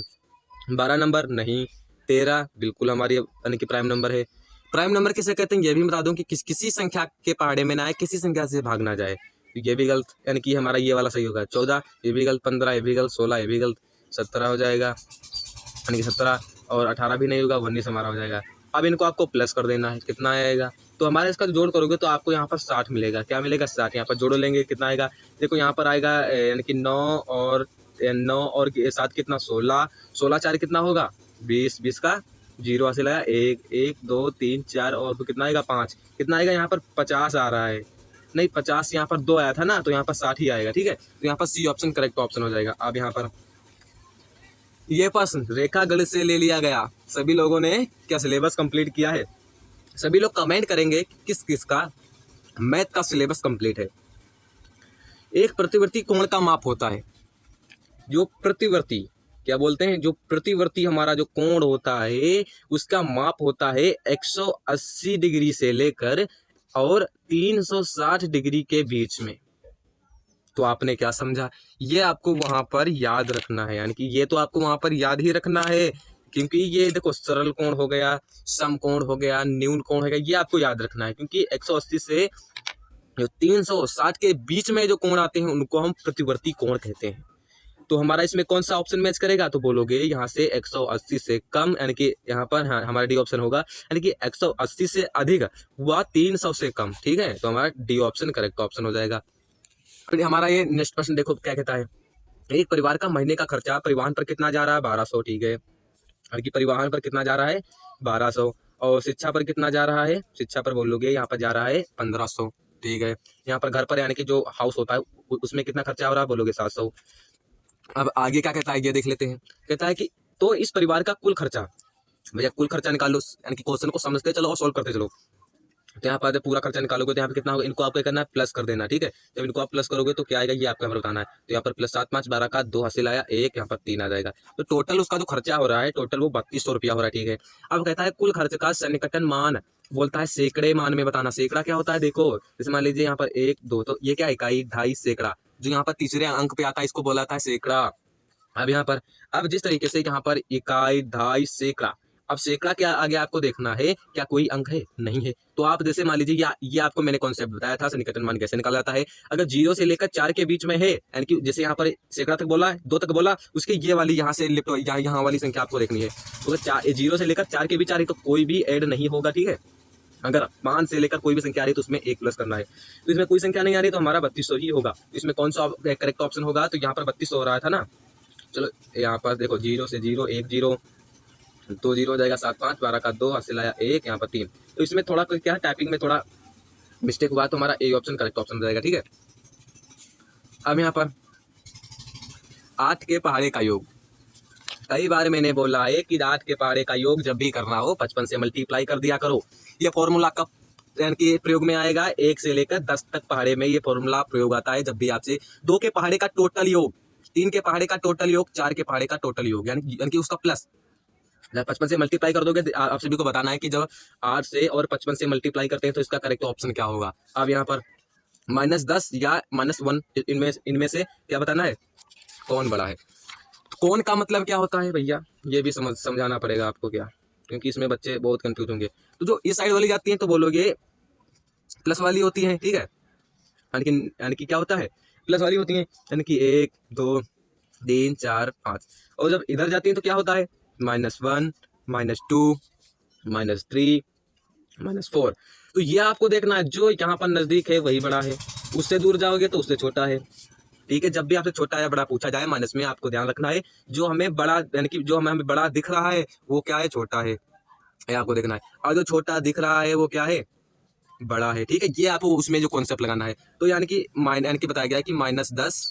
12 नंबर नहीं, 13 बिल्कुल हमारी यानी कि प्राइम नंबर है। प्राइम नंबर किसे कहते हैं ये भी बता दूं कि किसी संख्या के पहाड़े में ना आए, किसी संख्या से भाग ना जाए। तो ये भी गलत, यानी कि हमारा ये वाला सही होगा। 14 ये भी गलत, 15 ये भी गलत, 16 ये भी गलत, 17 हो जाएगा, यानी कि 17, और 18 भी नहीं होगा, 19 हमारा हो जाएगा। अब इनको आपको प्लस कर देना है, कितना आएगा, तो हमारे इसका जोड़ करोगे तो आपको यहाँ पर 60 मिलेगा। क्या मिलेगा? 60। यहाँ पर जोड़ लेंगे, कितना आएगा, देखो यहाँ पर आएगा यानी कि 9 और 7 कितना, 16, 16 4 कितना होगा, 20, 20 का 0 हासिल आया, 1 1 2 3 4, और तो कितना आएगा, 5, कितना आएगा, यहाँ पर 50 आ रहा है, नहीं 50, यहाँ पर 2 आया था ना, तो यहाँ पर 60 ही आएगा। ठीक है, तो यहाँ पर सी ऑप्शन करेक्ट ऑप्शन हो जाएगा। अब यहाँ पर ये प्रश्न रेखा गणित से ले लिया गया। सभी लोगों ने क्या सिलेबस कंप्लीट किया है? सभी लोग कमेंट करेंगे किस किस का मैथ का सिलेबस कंप्लीट है। एक प्रतिवर्ती कोण का माप होता है, जो प्रतिवर्ती क्या बोलते हैं, जो प्रतिवर्ती हमारा जो कोण होता है उसका माप होता है 180 डिग्री से लेकर और 360 डिग्री के बीच में। तो आपने क्या समझा, ये आपको वहां पर याद रखना है, यानी कि ये तो आपको वहां पर याद ही रखना है, क्योंकि ये देखो सरल कोण हो गया, समकोण हो गया, न्यून कोण हो गया, ये आपको याद रखना है, क्योंकि 180 से जो 360 के बीच में जो कोण आते हैं उनको हम प्रतिवर्ती कोण कहते हैं। तो हमारा इसमें कौन सा ऑप्शन मैच करेगा, तो बोलोगे यहाँ से 180 से कम, यानी कि यहाँ पर हाँ हमारा डी ऑप्शन होगा, यानी कि 180 से अधिक व 300 से कम। ठीक है, तो हमारा डी ऑप्शन करेक्ट ऑप्शन हो जाएगा। फिर हमारा ये नेक्स्ट क्वेश्चन देखो क्या कहता है, एक परिवार का महीने का खर्चा परिवहन पर कितना जा रहा है, 1200। ठीक है, यानी कि परिवहन पर कितना जा रहा है, 1200, और शिक्षा पर कितना जा रहा है, शिक्षा पर बोलोगे यहाँ पर जा रहा है 1500। ठीक है, यहाँ पर घर पर यानी कि जो हाउस होता है उसमें कितना खर्चा हो रहा है, बोलोगे 700। अब आगे क्या कहता है ये देख लेते हैं। कहता है कि तो इस परिवार का कुल खर्चा, भैया कुल खर्चा निकाल लो, यानी कि क्वेश्चन को समझते चलो और सोल्व करते चलो। तो यहाँ पर पूरा खर्चा निकालोगे तो यहाँ पे कितना होगा, इनको आपको क्या करना है, प्लस कर देना। ठीक है, जब इनको आप प्लस करोगे तो क्या आएगा ये आपको यहाँ पर बताना है। तो यहाँ पर प्लस 7 5 12 का 2 हासिल आया, 1 यहाँ पर 3 आ जाएगा। तो टोटल उसका जो खर्चा हो रहा है टोटल वो 3200 रुपया हो रहा है। ठीक है, अब कहता है कुल खर्च का सन्निकटन मान, बोलता है सैकड़े मान में बताना। सैकड़ा क्या होता है, देखो जैसे मान लीजिए यहाँ पर 1 2, तो ये क्या इकाई, ढाई, सैकड़ा, जो यहाँ पर तीसरे अंक पे आता है इसको बोला जाता है सैकड़ा। अब यहाँ पर अब जिस तरीके से यहाँ पर इकाई, ढाई, सैकड़ा, अब सैकड़ा क्या आगे आपको देखना है, क्या कोई अंक है, नहीं है। तो आप जैसे मान लीजिए ये आपको मैंने कॉन्सेप्ट बताया था सन्निकटन मान कैसे निकाला जाता है। अगर 0 से लेकर 4 के बीच में है, यानी कि जैसे यहाँ पर सैकड़ा तक बोला है, 2 तक बोला, उसके ये वाली यहाँ से यहाँ वाली संख्या आपको देखनी है। तो 0 से लेकर 4 के बीच आ रही तो कोई भी ऐड नहीं होगा। ठीक है, अगर 5 से लेकर कोई भी संख्या आ रही तो उसमें 1 प्लस करना है। तो इसमें कोई संख्या नहीं आ रही तो हमारा 3200 ही होगा। इसमें कौन सा करेक्ट ऑप्शन होगा, तो यहाँ पर 3200 हो रहा था ना। चलो यहाँ पर देखो 0 से 0 1 0, 2 0 हो जाएगा, 7 5 12 का 2 हासिल आया 1, यहाँ पर 3। तो इसमें थोड़ा क्या टाइपिंग में थोड़ा मिस्टेक हुआ तो हमारा ए ऑप्शन करेक्ट ऑप्शन हो जाएगा। ठीक है, अब यहाँ पर 8 के पहाड़े का योग, कई बार मैंने बोला है कि 8 के पहाड़े का योग जब भी करना हो 55 से मल्टीप्लाई कर दिया करो। ये फॉर्मूला कब यानी कि प्रयोग में आएगा, 1 से लेकर 10 तक पहाड़े में ये फॉर्मूला प्रयोग आता है जब भी आपसे 2 के पहाड़े का टोटल योग, 3 के पहाड़े का टोटल योग, 4 के पहाड़े का टोटल योग, यानी कि उसका प्लस 55 से मल्टीप्लाई कर दोगे। आप सभी को बताना है कि जब 8 से और 55 से मल्टीप्लाई करते हैं तो इसका करेक्ट ऑप्शन क्या होगा। अब यहाँ पर -10 या -1 इनमें से क्या बताना है, कौन बड़ा है। कौन का मतलब क्या होता है भैया, ये भी समझाना पड़ेगा आपको क्या, क्योंकि इसमें बच्चे बहुत कंफ्यूज होंगे। तो जो इस साइड वाली जाती हैं तो बोलोगे प्लस वाली होती हैं। ठीक है, यानी कि क्या होता है, प्लस वाली होती हैं, यानी कि 1 2 3 4 5। और जब इधर जाती हैं तो क्या होता है, -1 -2 -3 -4। तो ये आपको देखना है, जो यहाँ पर नजदीक है वही बड़ा है, उससे दूर जाओगे तो उससे छोटा है। ठीक है, जब भी आपसे छोटा या बड़ा पूछा जाए माइनस में आपको ध्यान रखना है, जो हमें बड़ा यानी कि जो हमें बड़ा दिख रहा है वो क्या है, छोटा है, ये आपको देखना है। और जो छोटा दिख रहा है वो क्या है, बड़ा है। ठीक है, ये आपको उसमें जो कॉन्सेप्ट लगाना है। तो यानी कि बताया गया है कि -10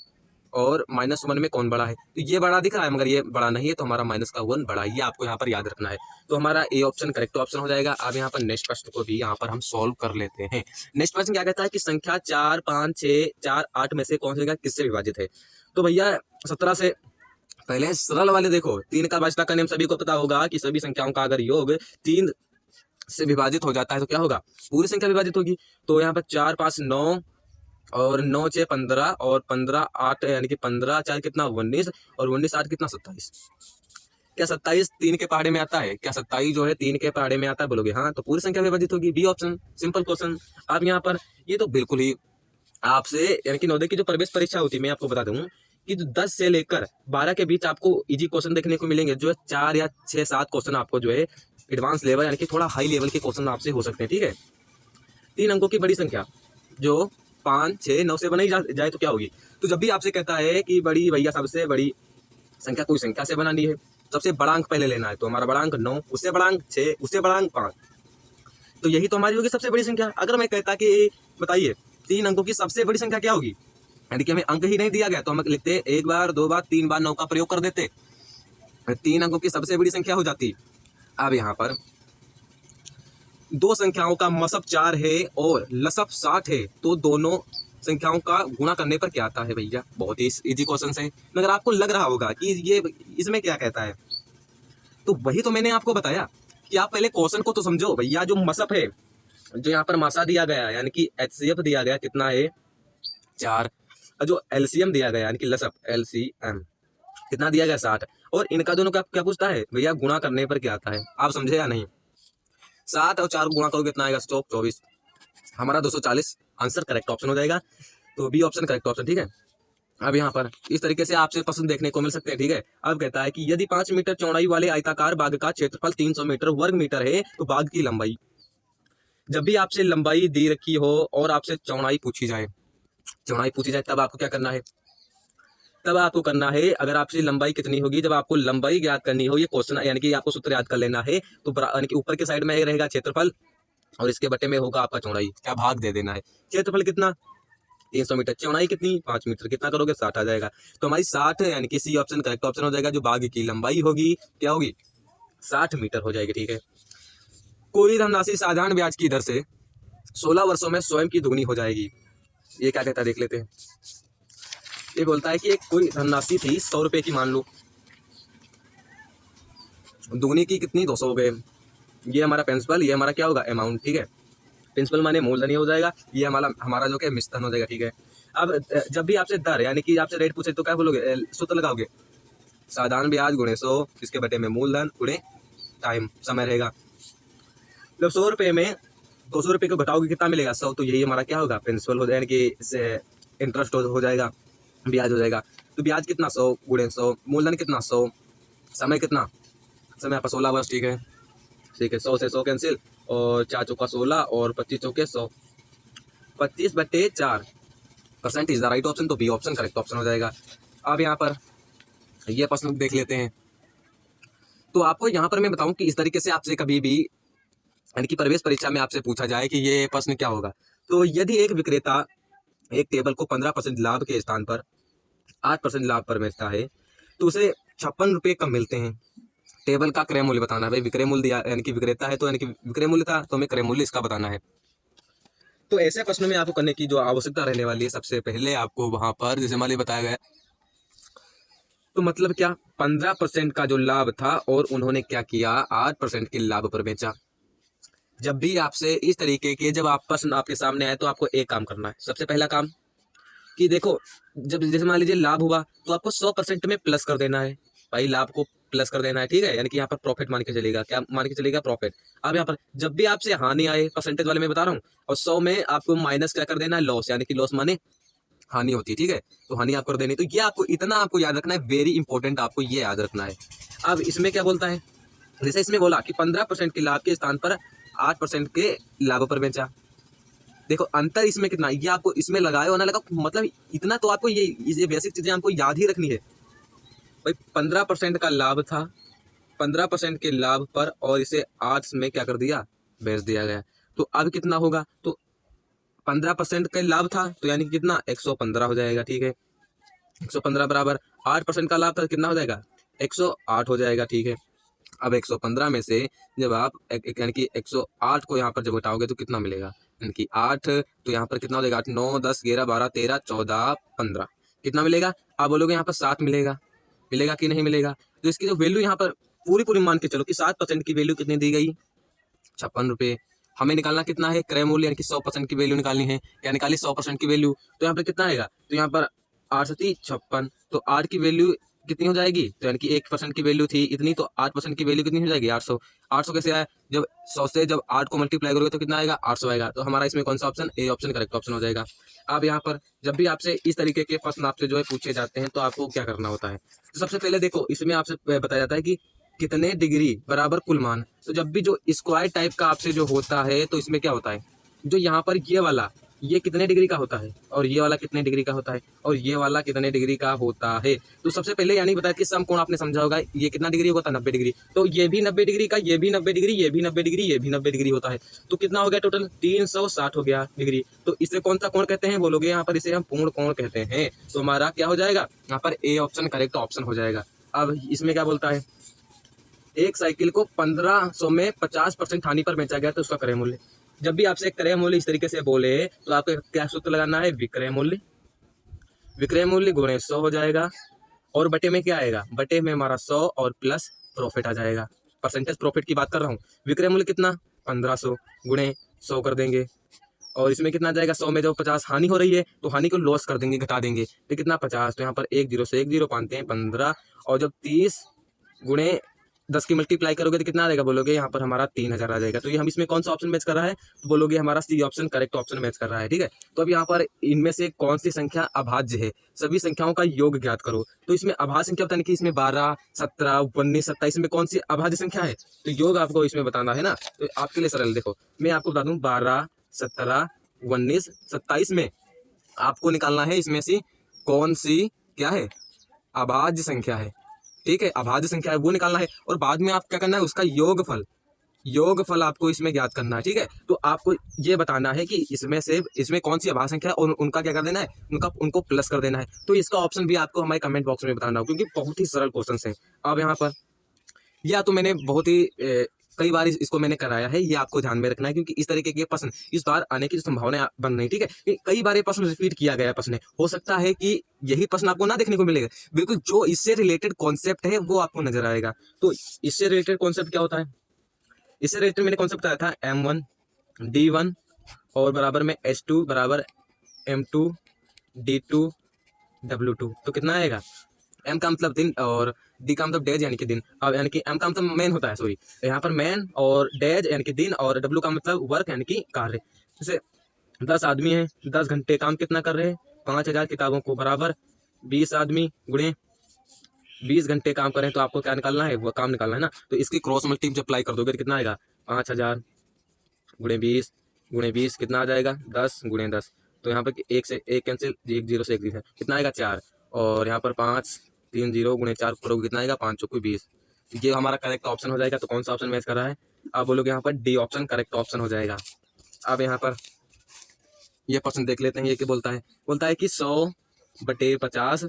और -1 में कौन बड़ा है? तो ये बड़ा दिख रहा है मगर ये बड़ा नहीं है, तो हमारा -1 बड़ा है। ये आपको यहाँ पर याद रखना है। तो हमारा ए ऑप्शन करेक्ट ऑप्शन हो जाएगा। अब यहाँ पर नेक्स्ट प्रश्न को भी यहाँ पर हम सॉल्व कर लेते हैं। नेक्स्ट प्रश्न क्या कहता है कि संख्या 4, 5, 6, 4, 8 में से कौन सी संख्या किससे विभाजित है? तो भैया 17 से पहले सरल वाले देखो, 3 का भाजक का नियम सभी को पता होगा कि सभी संख्याओं का अगर योग 3 से विभाजित हो जाता है तो क्या होगा? पूरी संख्या विभाजित होगी। तो यहाँ पर 4, 5, 9 और 9, 6, 15 और 15, 8 यानी कि 15, 4 कितना 19 और 19, 8 कितना 27। क्या 27 3 के पहाड़े में आता है? क्या 27 जो है 3 के पहाड़े में आता है? बोलोगे हाँ, तो पूरी संख्या विभाजित होगी। B option, simple question. अब यहाँ पर ये तो बिल्कुल ही आपसे यानी कि नवोदय की जो प्रवेश परीक्षा होती है, मैं आपको बता दूं कि जो 10 से लेकर 12 के बीच आपको इजी क्वेश्चन देखने को मिलेंगे। जो है 4 या 6, 7 क्वेश्चन आपको जो है एडवांस लेवल यानी कि थोड़ा हाई लेवल के क्वेश्चन आपसे हो सकते हैं। ठीक है, 3 अंकों की बड़ी संख्या जो 5, 6, 9 से बनाई जाए तो क्या होगी? तो जब भी आपसे कहता है कि बड़ी भैया सबसे बड़ी संख्या कोई संख्या से बनानी है, सबसे बड़ा अंक पहले लेना है। तो हमारा बड़ा अंक 9, उससे बड़ा अंक 6, उससे बड़ा अंक 5, तो यही तो हमारी होगी सबसे बड़ी संख्या। अगर मैं कहता कि बताइए 3 अंकों की सबसे बड़ी संख्या क्या होगी, यानी कि हमें अंक ही नहीं दिया गया तो हम लिखते 1 बार 2 बार 3 बार 9 का प्रयोग कर देते, 3 अंकों की सबसे बड़ी संख्या हो जाती। अब यहाँ पर दो संख्याओं का मसब 4 है और लसब 60 है, तो दोनों संख्याओं का गुणा करने पर क्या आता है भैया? बहुत ही इजी क्वेश्चन है, मगर आपको लग रहा होगा कि ये इसमें क्या कहता है। तो वही तो मैंने आपको बताया कि आप पहले क्वेश्चन को तो समझो भैया। जो मसब है, जो यहाँ पर मासा दिया गया यानी कि एचसीएफ दिया गया कितना है 4, और जो एलसीएम दिया गया यानी कि लसब एलसीएम कितना दिया गया 60, और इनका दोनों का क्या पूछता है भैया? गुणा करने पर क्या आता है? आप समझे या नहीं? 7 और 4 गुणा करोगे कितना आएगा? 24, हमारा 240 आंसर करेक्ट ऑप्शन हो जाएगा। तो बी ऑप्शन करेक्ट ऑप्शन। ठीक है, अब यहाँ पर इस तरीके से आपसे प्रश्न देखने को मिल सकते हैं। ठीक है, अब कहता है कि यदि 5 मीटर चौड़ाई वाले आयताकार बाग का क्षेत्रफल 300 मीटर वर्ग मीटर है तो बाग की लंबाई। जब भी आपसे लंबाई दी रखी हो और आपसे चौड़ाई पूछी जाए, तब आपको क्या करना है? तब आपको करना है, अगर आपसे लंबाई कितनी होगी, जब आपको लंबाई ज्ञात करनी हो, ये क्वेश्चन यानी कि आपको सूत्र याद कर लेना है। तो यानी कि ऊपर के साइड में रहेगा क्षेत्रफल और इसके बटे में होगा आपका चौड़ाई, क्या भाग दे देना है। क्षेत्रफल कितना 300 मीटर, चौड़ाई कितनी 5 मीटर, कितना करोगे 60 आ जाएगा। तो हमारी 60 यानी कि सी ऑप्शन करेक्ट ऑप्शन हो जाएगा। जो बाग की लंबाई होगी क्या होगी? 60 मीटर हो जाएगी। ठीक है, कोई धनराशि साधारण ब्याज की दर से 16 वर्षों में स्वयं की दुगनी हो जाएगी। ये क्या कहता है देख लेते हैं। ये बोलता है कि एक कोई धनराशि थी 100 रुपए की, मान लो दुगनी की कितनी 200 हो गए। ये हमारा प्रिंसिपल, ये हमारा क्या होगा अमाउंट। ठीक है, प्रिंसिपल माने मूलधन ही हो जाएगा, ये हमारा जो कि मिश्रण हो जाएगा। ठीक है, अब जब भी आपसे दर यानी कि आपसे रेट पूछे तो क्या बोलोगे? सूत्र लगाओगे साधारण ब्याज गुणे 100, इसके बटे में मूलधन गुणे टाइम, समय रहेगा। जब 100 रुपए में 200 रुपए को घटाओगे कितना मिलेगा? 100, तो यही हमारा क्या होगा? प्रिंसिपल हो जाएगा, कि इंटरेस्ट हो जाएगा, ब्याज हो जाएगा। तो ब्याज कितना 100 गुणे 100, मूलधन कितना 100, समय कितना? समय आपका 16 वर्ष। ठीक है, 100 से 100 कैंसिल, और 4 चौका 16 और 25 चौके 100, 25/4% इज द राइट ऑप्शन। तो बी ऑप्शन करेक्ट ऑप्शन हो जाएगा। अब यहाँ पर ये प्रश्न देख लेते हैं। तो आपको यहाँ पर मैं बताऊं कि इस तरीके से आपसे कभी भी यानी कि प्रवेश परीक्षा में आपसे पूछा जाए कि ये प्रश्न क्या होगा, तो यदि एक विक्रेता एक टेबल को 15% लाभ के स्थान पर 8% लाभ पर बेचता है तो उसे 56 रुपये कम मिलते हैं। टेबल का क्रय मूल्य बताना है भाई। विक्रय मूल्य दिया यानी कि विक्रेता है तो यानी कि विक्रय मूल्य था, तो हमें क्रय मूल्य इसका बताना है। तो ऐसे प्रश्न में आपको करने की जो आवश्यकता रहने वाली है, सबसे पहले आपको वहां पर जैसे मान ली बताया गया, तो मतलब क्या 15% का जो लाभ था और उन्होंने क्या किया 8% के लाभ पर बेचा। जब भी आपसे इस तरीके के जब आप प्रश्न आपके सामने आए तो आपको एक काम करना है। सबसे पहला काम कि देखो, जब जैसे मान लीजिए लाभ हुआ तो आपको 100% में प्लस कर देना है भाई, लाभ को प्लस कर देना है। ठीक है, यानी कि यहाँ पर प्रॉफिट मान के चलेगा, क्या मान के चलेगा? प्रॉफिट। अब यहाँ पर जब भी आपसे हानि आए, परसेंटेज वाले में बता रहा हूँ, और 100 में आपको माइनस क्या कर देना है? लॉस, यानी कि लॉस माने हानि होती है। ठीक है, तो हानि आप कर देनी। तो ये आपको इतना आपको याद रखना है, वेरी इंपॉर्टेंट, आपको ये याद रखना है। अब इसमें क्या बोलता है, जैसे इसमें बोला कि 15% के लाभ के स्थान पर 8% के लाभ पर बेचा। देखो अंतर इसमें कितना, ये आपको इसमें लगाए और ना लगा, मतलब इतना तो आपको ये बेसिक चीजें आपको याद ही रखनी है भाई। 15% का लाभ था, 15% के लाभ पर, और इसे 8 में क्या कर दिया? बेच दिया गया। तो अब कितना होगा? तो 15% का लाभ था तो यानी कि कितना 115 हो जाएगा। ठीक है, 115 बराबर 8% का लाभ था, कितना हो जाएगा 108 हो जाएगा, ठीक है। अब 115 में से जब आप यानी कि 108 को यहाँ पर जब घटाओगे तो कितना मिलेगा, यानी कि 8, तो यहाँ पर कितना हो जाएगा 8 9 10 11 12 13 14 15, कितना मिलेगा, आप बोलोगे यहाँ पर 7 मिलेगा, मिलेगा कि नहीं मिलेगा। तो इसकी जो वैल्यू यहाँ पर पूरी पूरी मान के चलो कि 7% की वैल्यू कितनी दी गई, 56 रुपये। हमें निकालना कितना है, क्रय मूल्य यानी कि 100% की वैल्यू निकालनी है। क्या निकाली, 100% की वैल्यू। तो यहाँ पर कितना आएगा, तो यहाँ पर 8 सती 56, तो 8 की वैल्यू कितनी हो जाएगी, तो यानी कि 1% की वैल्यू थी इतनी, तो 8% की वैल्यू कितनी हो जाएगी 800। 800 कैसे आया, जब 100 से जब 8 को मल्टीप्लाई करोगे तो कितना आएगा 800 आएगा। तो हमारा इसमें कौन सा option, A option correct option हो जाएगा। अब यहाँ पर जब भी आपसे इस तरीके के प्रश्न आपसे जो है पूछे जाते हैं तो आपको क्या करना होता है, तो सबसे पहले देखो इसमें आपसे बताया जाता है कि कितने डिग्री बराबर कुल मान। तो जब भी जो स्क्वायर टाइप का आपसे जो होता है तो इसमें क्या होता है, जो यहाँ पर ये वाला ये कितने डिग्री का होता है और ये वाला कितने डिग्री का होता है और ये वाला कितने डिग्री का होता है। तो सबसे पहले यानी बताया कि समकोण आपने समझा होगा, ये कितना डिग्री होता है 90 डिग्री, तो ये भी 90 डिग्री का, ये भी 90 डिग्री, ये भी 90 डिग्री, ये भी 90 डिग्री होता है। तो कितना हो गया टोटल 360 हो गया डिग्री। तो इसे कौन सा कोण कहते हैं, बोलोगे यहाँ पर इसे हम पूर्ण कोण कहते हैं। तो हमारा क्या हो जाएगा, यहाँ पर ए ऑप्शन करेक्ट ऑप्शन हो जाएगा। अब इसमें क्या बोलता है, एक साइकिल को 1500 में 50% हानि पर बेचा गया तो उसका क्रय मूल्य। जब भी आपसे क्रय मूल्य इस तरीके से बोले तो आपको क्या सूत्र लगाना है, विक्रय मूल्य, विक्रय मूल्य गुणे 100 हो जाएगा और बटे में क्या आएगा, बटे में हमारा 100 और प्लस प्रॉफिट आ जाएगा। परसेंटेज प्रॉफिट की बात कर रहा हूँ। विक्रय मूल्य कितना 1500 गुणे 100 कर देंगे और इसमें कितना जाएगा, 100 में जब 50 हानि हो रही है तो हानि को लॉस कर देंगे, घटा देंगे, तो कितना 50, तो यहाँ पर 1 0 से 1 0 पाते हैं 15, और जब 30 गुणे 10 की मल्टीप्लाई करोगे तो कितना आ जाएगा, बोलोगे यहाँ पर हमारा 3000 आ जाएगा। तो ये हम इसमें कौन सा ऑप्शन मैच कर रहा है, तो बोलोगे हमारा C option correct option match कर रहा है, ठीक है। तो अब यहाँ पर इनमें से कौन सी संख्या अभाज्य है, सभी संख्याओं का योग ज्ञात करो। तो इसमें अभाज्य संख्या बताने की, इसमें 12 17 19 27 में कौन सी अभाज्य संख्या है, तो योग आपको इसमें बताना है ना। तो आपके लिए सरल, देखो मैं आपको बता दूं 12 17 19 27 में आपको निकालना है इसमें से कौन सी क्या है, अभाज्य संख्या है, ठीक है, अभाज्य संख्या है वो निकालना है। और बाद में आप क्या करना है, उसका योगफल आपको इसमें ज्ञात करना है, ठीक है। तो आपको ये बताना है कि इसमें से इसमें कौन सी अभाज्य संख्या है और उनका क्या कर देना है, उनको प्लस कर देना है। तो इसका ऑप्शन भी आपको हमारे कमेंट बॉक्स में बताना होगा, क्योंकि बहुत ही सरल क्वेश्चन है। अब यहाँ पर या तो मैंने बहुत ही कई बार इसको मैंने कराया है, ये आपको ध्यान में रखना है, क्योंकि इस तरीके के प्रश्न इस बार आने की संभावना बन रही, ठीक है। कई बार ये प्रश्न रिपीट किया गया प्रश्न है, हो सकता है कि यही प्रश्न आपको ना देखने को मिलेगा, बिल्कुल जो इससे रिलेटेड कॉन्सेप्ट है वो आपको नजर आएगा। तो इससे रिलेटेड कॉन्सेप्ट क्या होता है, इससे रिलेटेड मैंने कॉन्सेप्ट बताया था M1 D1 और बराबर में H2 बराबर M2 D2 W2। तो कितना आएगा, एम का मतलब दिन और डी का मतलब डेज यानी कि दिन। अब यानी कि एम का मतलब मैन होता है, सॉरी, यहाँ पर मैन और डेज यानी कि दिन, और डब्ल्यू का मतलब वर्क यानी कि कार्य। जैसे 10 आदमी हैं, 10 घंटे काम कितना कर रहे हैं, 5000 किताबों को बराबर 20 आदमी गुणे 20 घंटे काम करें, तो आपको क्या निकालना है, वो काम निकालना है ना। तो इसकी क्रॉस मल्टीप्लाई कर दोगे तो कितना आएगा, 5000 गुणे 20 कितना आ जाएगा 10 गुणे 10। तो यहाँ पर एक से एक कैंसिल, 1 0 से 1 0 कितना आएगा 4, और यहाँ पर 5 3 0 गुणे 4 करोगे कितना आएगा 5 चौके 20। ये हमारा करेक्ट ऑप्शन हो जाएगा। तो कौन सा ऑप्शन मैच कर रहा है, आप बोलोगे यहाँ पर डी ऑप्शन करेक्ट ऑप्शन हो जाएगा। अब यहाँ पर ये प्रश्न देख लेते हैं, ये क्या बोलता है कि 100/50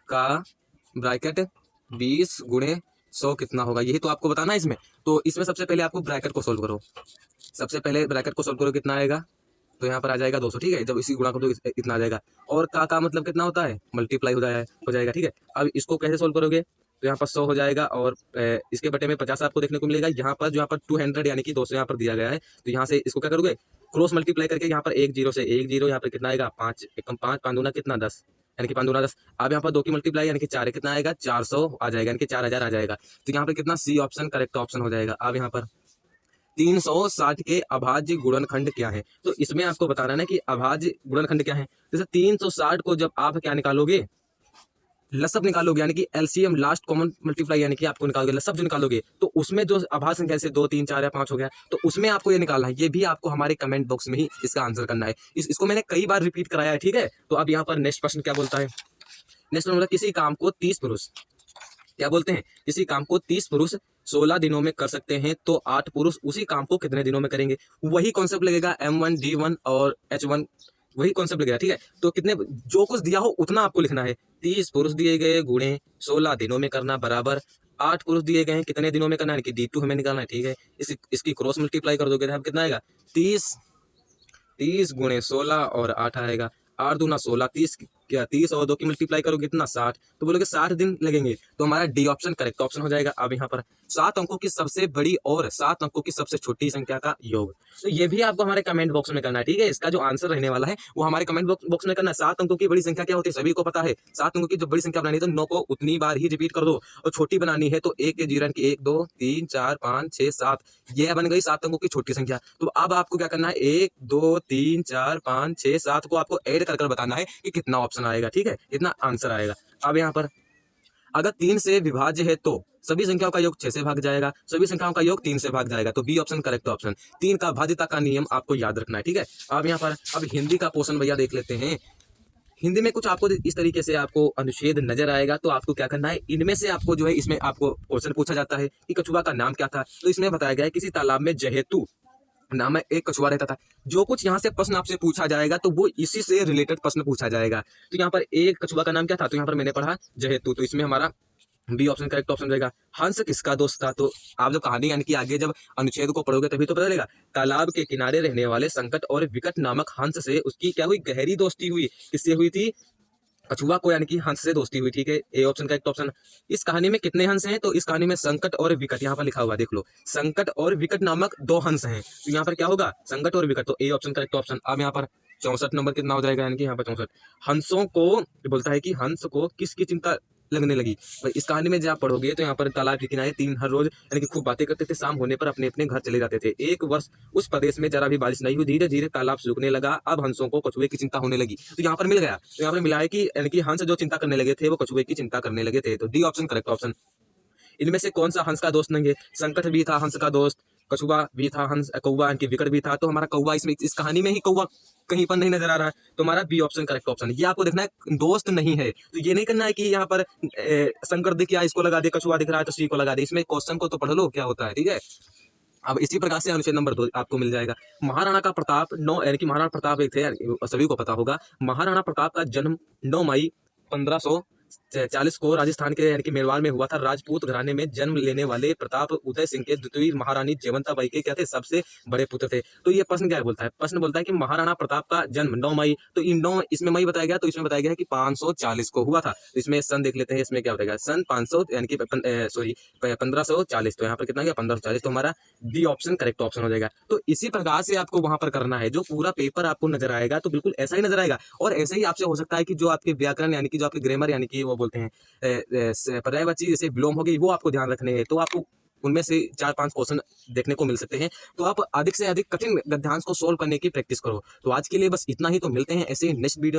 का ब्रैकेट 20 गुणे 100 कितना होगा, यही तो आपको बताना है इसमें। तो इसमें सबसे पहले आपको ब्रैकेट को सोल्व करो, सबसे पहले ब्रैकेट को सोल्व करो, कितना आएगा, तो यहाँ पर आ जाएगा 200, ठीक है। जब इसी गुणा को तो इतना आ जाएगा, और का मतलब कितना होता है, मल्टीप्लाई हो जाएगा, ठीक है। अब इसको कैसे सोल्व करोगे, तो यहाँ पर 100 हो जाएगा और इसके बटे में 50 आपको देखने को मिलेगा। यहाँ पर 200 यानी कि 200 यहाँ पर दिया गया है, तो यहाँ से इसको क्या करोगे, क्रॉस मल्टीप्लाई करके यहाँ पर 1 0 से 1 0, यहाँ पर कितना आएगा 5 1 5 5 दूना कितना 10, यानी कि 5 दूना 10। अब यहाँ पर 2 की मल्टीप्लाई यानी कि 4 कितना आएगा 400 आ जाएगा, यानी कि 4000 आ जाएगा। तो यहाँ पर कितना सी ऑप्शन करेक्ट ऑप्शन हो जाएगा। अब यहाँ पर 360 के अभाज्य गुणनखंड क्या है, तो इसमें आपको बताना है कि अभाज्य गुणनखंड क्या है। जैसे 360 को जब आप क्या निकालोगे, लसब निकालोगे, यानी कि एलसीएम लास्ट कॉमन मल्टीप्लाई यानी कि आपको निकालोगे, लसब जो निकालोगे, तो उसमें जो अभाज्य संख्या से 2 3 4 या 5 हो गया, तो उसमें आपको ये निकालना है। ये भी आपको हमारे कमेंट बॉक्स में ही इसका आंसर करना है। इसको मैंने कई बार रिपीट कराया है, ठीक है। तो अब यहाँ पर नेक्स्ट प्रश्न क्या बोलता है, नेक्स्ट बोलता है किसी काम को 30 पुरुष क्या बोलते हैं, किसी काम को 30 पुरुष 16 दिनों में कर सकते हैं, तो 8 पुरुष उसी काम को कितने दिनों में करेंगे। वही कॉन्सेप्ट लगेगा M1 D1 और H1 वही कॉन्सेप्ट लगेगा, ठीक है। तो कितने जो कुछ दिया हो उतना आपको लिखना है। 30 पुरुष दिए गए गुणे 16 दिनों में करना बराबर 8 पुरुष दिए गए हैं कितने दिनों में करना है, कि D2 हमें निकालना है, ठीक है। इसकी क्रॉस मल्टीप्लाई कर दोगे तो कितना आएगा, 30 गुणे 16 और 8 आएगा, 8 दूना 16, 30 क्या 30 और 2 की मल्टीप्लाई करोगे कितना 60, तो बोलोगे 60 दिन लगेंगे, तो हमारा डी ऑप्शन करेक्ट ऑप्शन हो जाएगा। अब यहाँ पर 7 अंकों की सबसे बड़ी और 7 अंकों की सबसे छोटी संख्या का योग, तो ये भी आपको हमारे कमेंट बॉक्स में करना है, ठीक है। इसका जो आंसर रहने वाला है वो हमारे कमेंट बॉक्स में करना है। 7 अंकों की बड़ी संख्या क्या होती है सभी को पता है। 7 अंकों की जो बड़ी संख्या बनानी है तो 9 को उतनी बार ही रिपीट कर दो, और छोटी बनानी है तो 1 के जीरो की 1 2 3 4 5 6 7, ये बन गई 7 अंकों की छोटी संख्या। तो अब आपको क्या करना है, 1 2 3 4 5 6 7 को आपको ऐड कर बताना है कि कितना ऑप्शन आएगा, ठीक है, कितना आंसर आएगा। अब यहाँ पर अगर 3 से विभाज्य है तो सभी संख्याओं का योग 6 से भाग जाएगा, सभी संख्याओं का योग 3 से भाग जाएगा, तो बी ऑप्शन करेक्ट ऑप्शन। 3 का भाज्यता का नियम आपको याद रखना है, ठीक है। अब यहाँ पर अब हिंदी का पोर्शन भैया देख लेते हैं। हिंदी में कुछ आपको इस तरीके से आपको अनुच्छेद नजर आएगा, तो आपको क्या करना है, इनमें से आपको जो है इसमें आपको क्वेश्चन पूछा जाता है कि कछुआ का नाम क्या था, तो इसमें बताया गया है किसी तालाब में जहेतु नाम है एक कछुआ रहता था। जो कुछ यहाँ से प्रश्न आपसे पूछा जाएगा तो वो इसी से रिलेटेड प्रश्न पूछा जाएगा। तो यहाँ पर एक कछुआ का नाम क्या था, तो यहाँ पर मैंने पढ़ा जहेतु, तो इसमें हमारा बी ऑप्शन करेक्ट ऑप्शन रहेगा। हंस किसका दोस्त था, तो आप जब कहानी यानी कि आगे जब अनुच्छेद को पढ़ोगे तभी तो पता चलेगा। तालाब के किनारे रहने वाले संकट और विकट नामक हंस से उसकी क्या हुई, गहरी दोस्ती हुई। किससे हुई थी, कछुआ को यानी कि हंस से दोस्ती हुई, ठीक है, ए ऑप्शन करेक्ट ऑप्शन। इस कहानी में कितने हंस हैं, तो इस कहानी में संकट और विकट, यहाँ पर लिखा हुआ देख लो, संकट और विकट नामक 2 हंस हैं, तो यहाँ पर क्या होगा, संकट और विकट, तो ए ऑप्शन करेक्ट ऑप्शन। अब यहाँ पर 64 नंबर कितना हो जाएगा, यानी कि यहाँ पर 64। हंसों को बोलता है कि हंस को किसकी चिंता लगने लगी। भाई इस कहानी में जब आप पढ़ोगे तो यहाँ पर तालाब के किनारे 3 हर रोज यानी कि खूब बातें करते थे, शाम होने पर अपने अपने घर चले जाते थे। एक वर्ष उस प्रदेश में जरा भी बारिश नहीं हुई, धीरे धीरे तालाब सूखने लगा, अब हंसों को कछुए की चिंता होने लगी। तो यहाँ पर मिल गया, तो यहाँ पर मिला है कि यानी कि हंस जो चिंता करने लगे थे वो कछुए की चिंता करने लगे थे, तो डी ऑप्शन करेक्ट ऑप्शन। इनमें से कौन सा हंस का दोस्त नहीं है, संकट भी था हंस का दोस्त, कछुआ भी था, हंस कौवा यानी कि विकट भी था, तो हमारा कौवा इसमें इस कहानी में ही कौवा कहीं पर नहीं नजर आ रहा है, तो हमारा बी ऑप्शन करेक्ट ऑप्शन। ये आपको देखना है दोस्त नहीं है, तो ये नहीं करना है कि यहाँ पर संकट दिख गया इसको लगा दे, कछुआ दिख रहा है तो सी को लगा दे, इसमें क्वेश्चन को तो पढ़ लो क्या होता है, ठीक है। अब इसी प्रकार से अनुच्छेद नंबर 2 आपको मिल जाएगा। महाराणा का प्रताप 9 यानी कि महाराणा प्रताप एक थे, सभी को पता होगा। महाराणा प्रताप का जन्म 9 मई 1540 को राजस्थान के यानी कि मेवाड़ में हुआ था। राजपूत घराने में जन्म लेने वाले प्रताप उदय सिंह के द्वितीय महारानी जयवंताबाई के क्या थे, सबसे बड़े पुत्र थे। तो ये प्रश्न क्या बोलता है, प्रश्न बोलता है कि महाराणा प्रताप का जन्म 9 मई, तो इन 9 इसमें मई बताया गया, तो इसमें बताया गया है कि 540 को हुआ था। तो इसमें सन देख लेते हैं, इसमें क्या बताएगा, सन 500 यानी कि सॉरी 1540, तो यहाँ पर कितना गया 1540, तो हमारा डी ऑप्शन करेक्ट ऑप्शन हो जाएगा। तो इसी प्रकार से आपको वहां पर करना है, जो पूरा पेपर आपको नजर आएगा तो बिल्कुल ऐसा ही नजर आएगा, और ऐसे ही आपसे हो सकता है कि जो आपके व्याकरण यानी कि जो आपके ग्रामर यानी कि वो बोलते हैं पर्यायवाची जैसे विलोम हो गई वो आपको ध्यान रखने हैं, तो आपको उनमें से 4-5 क्वेश्चन देखने को मिल सकते हैं। तो आप अधिक से अधिक कठिन गद्यांश को सोल्व करने की प्रैक्टिस करो। तो आज के लिए बस इतना ही, तो मिलते हैं ऐसे नेक्स्ट वीडियो।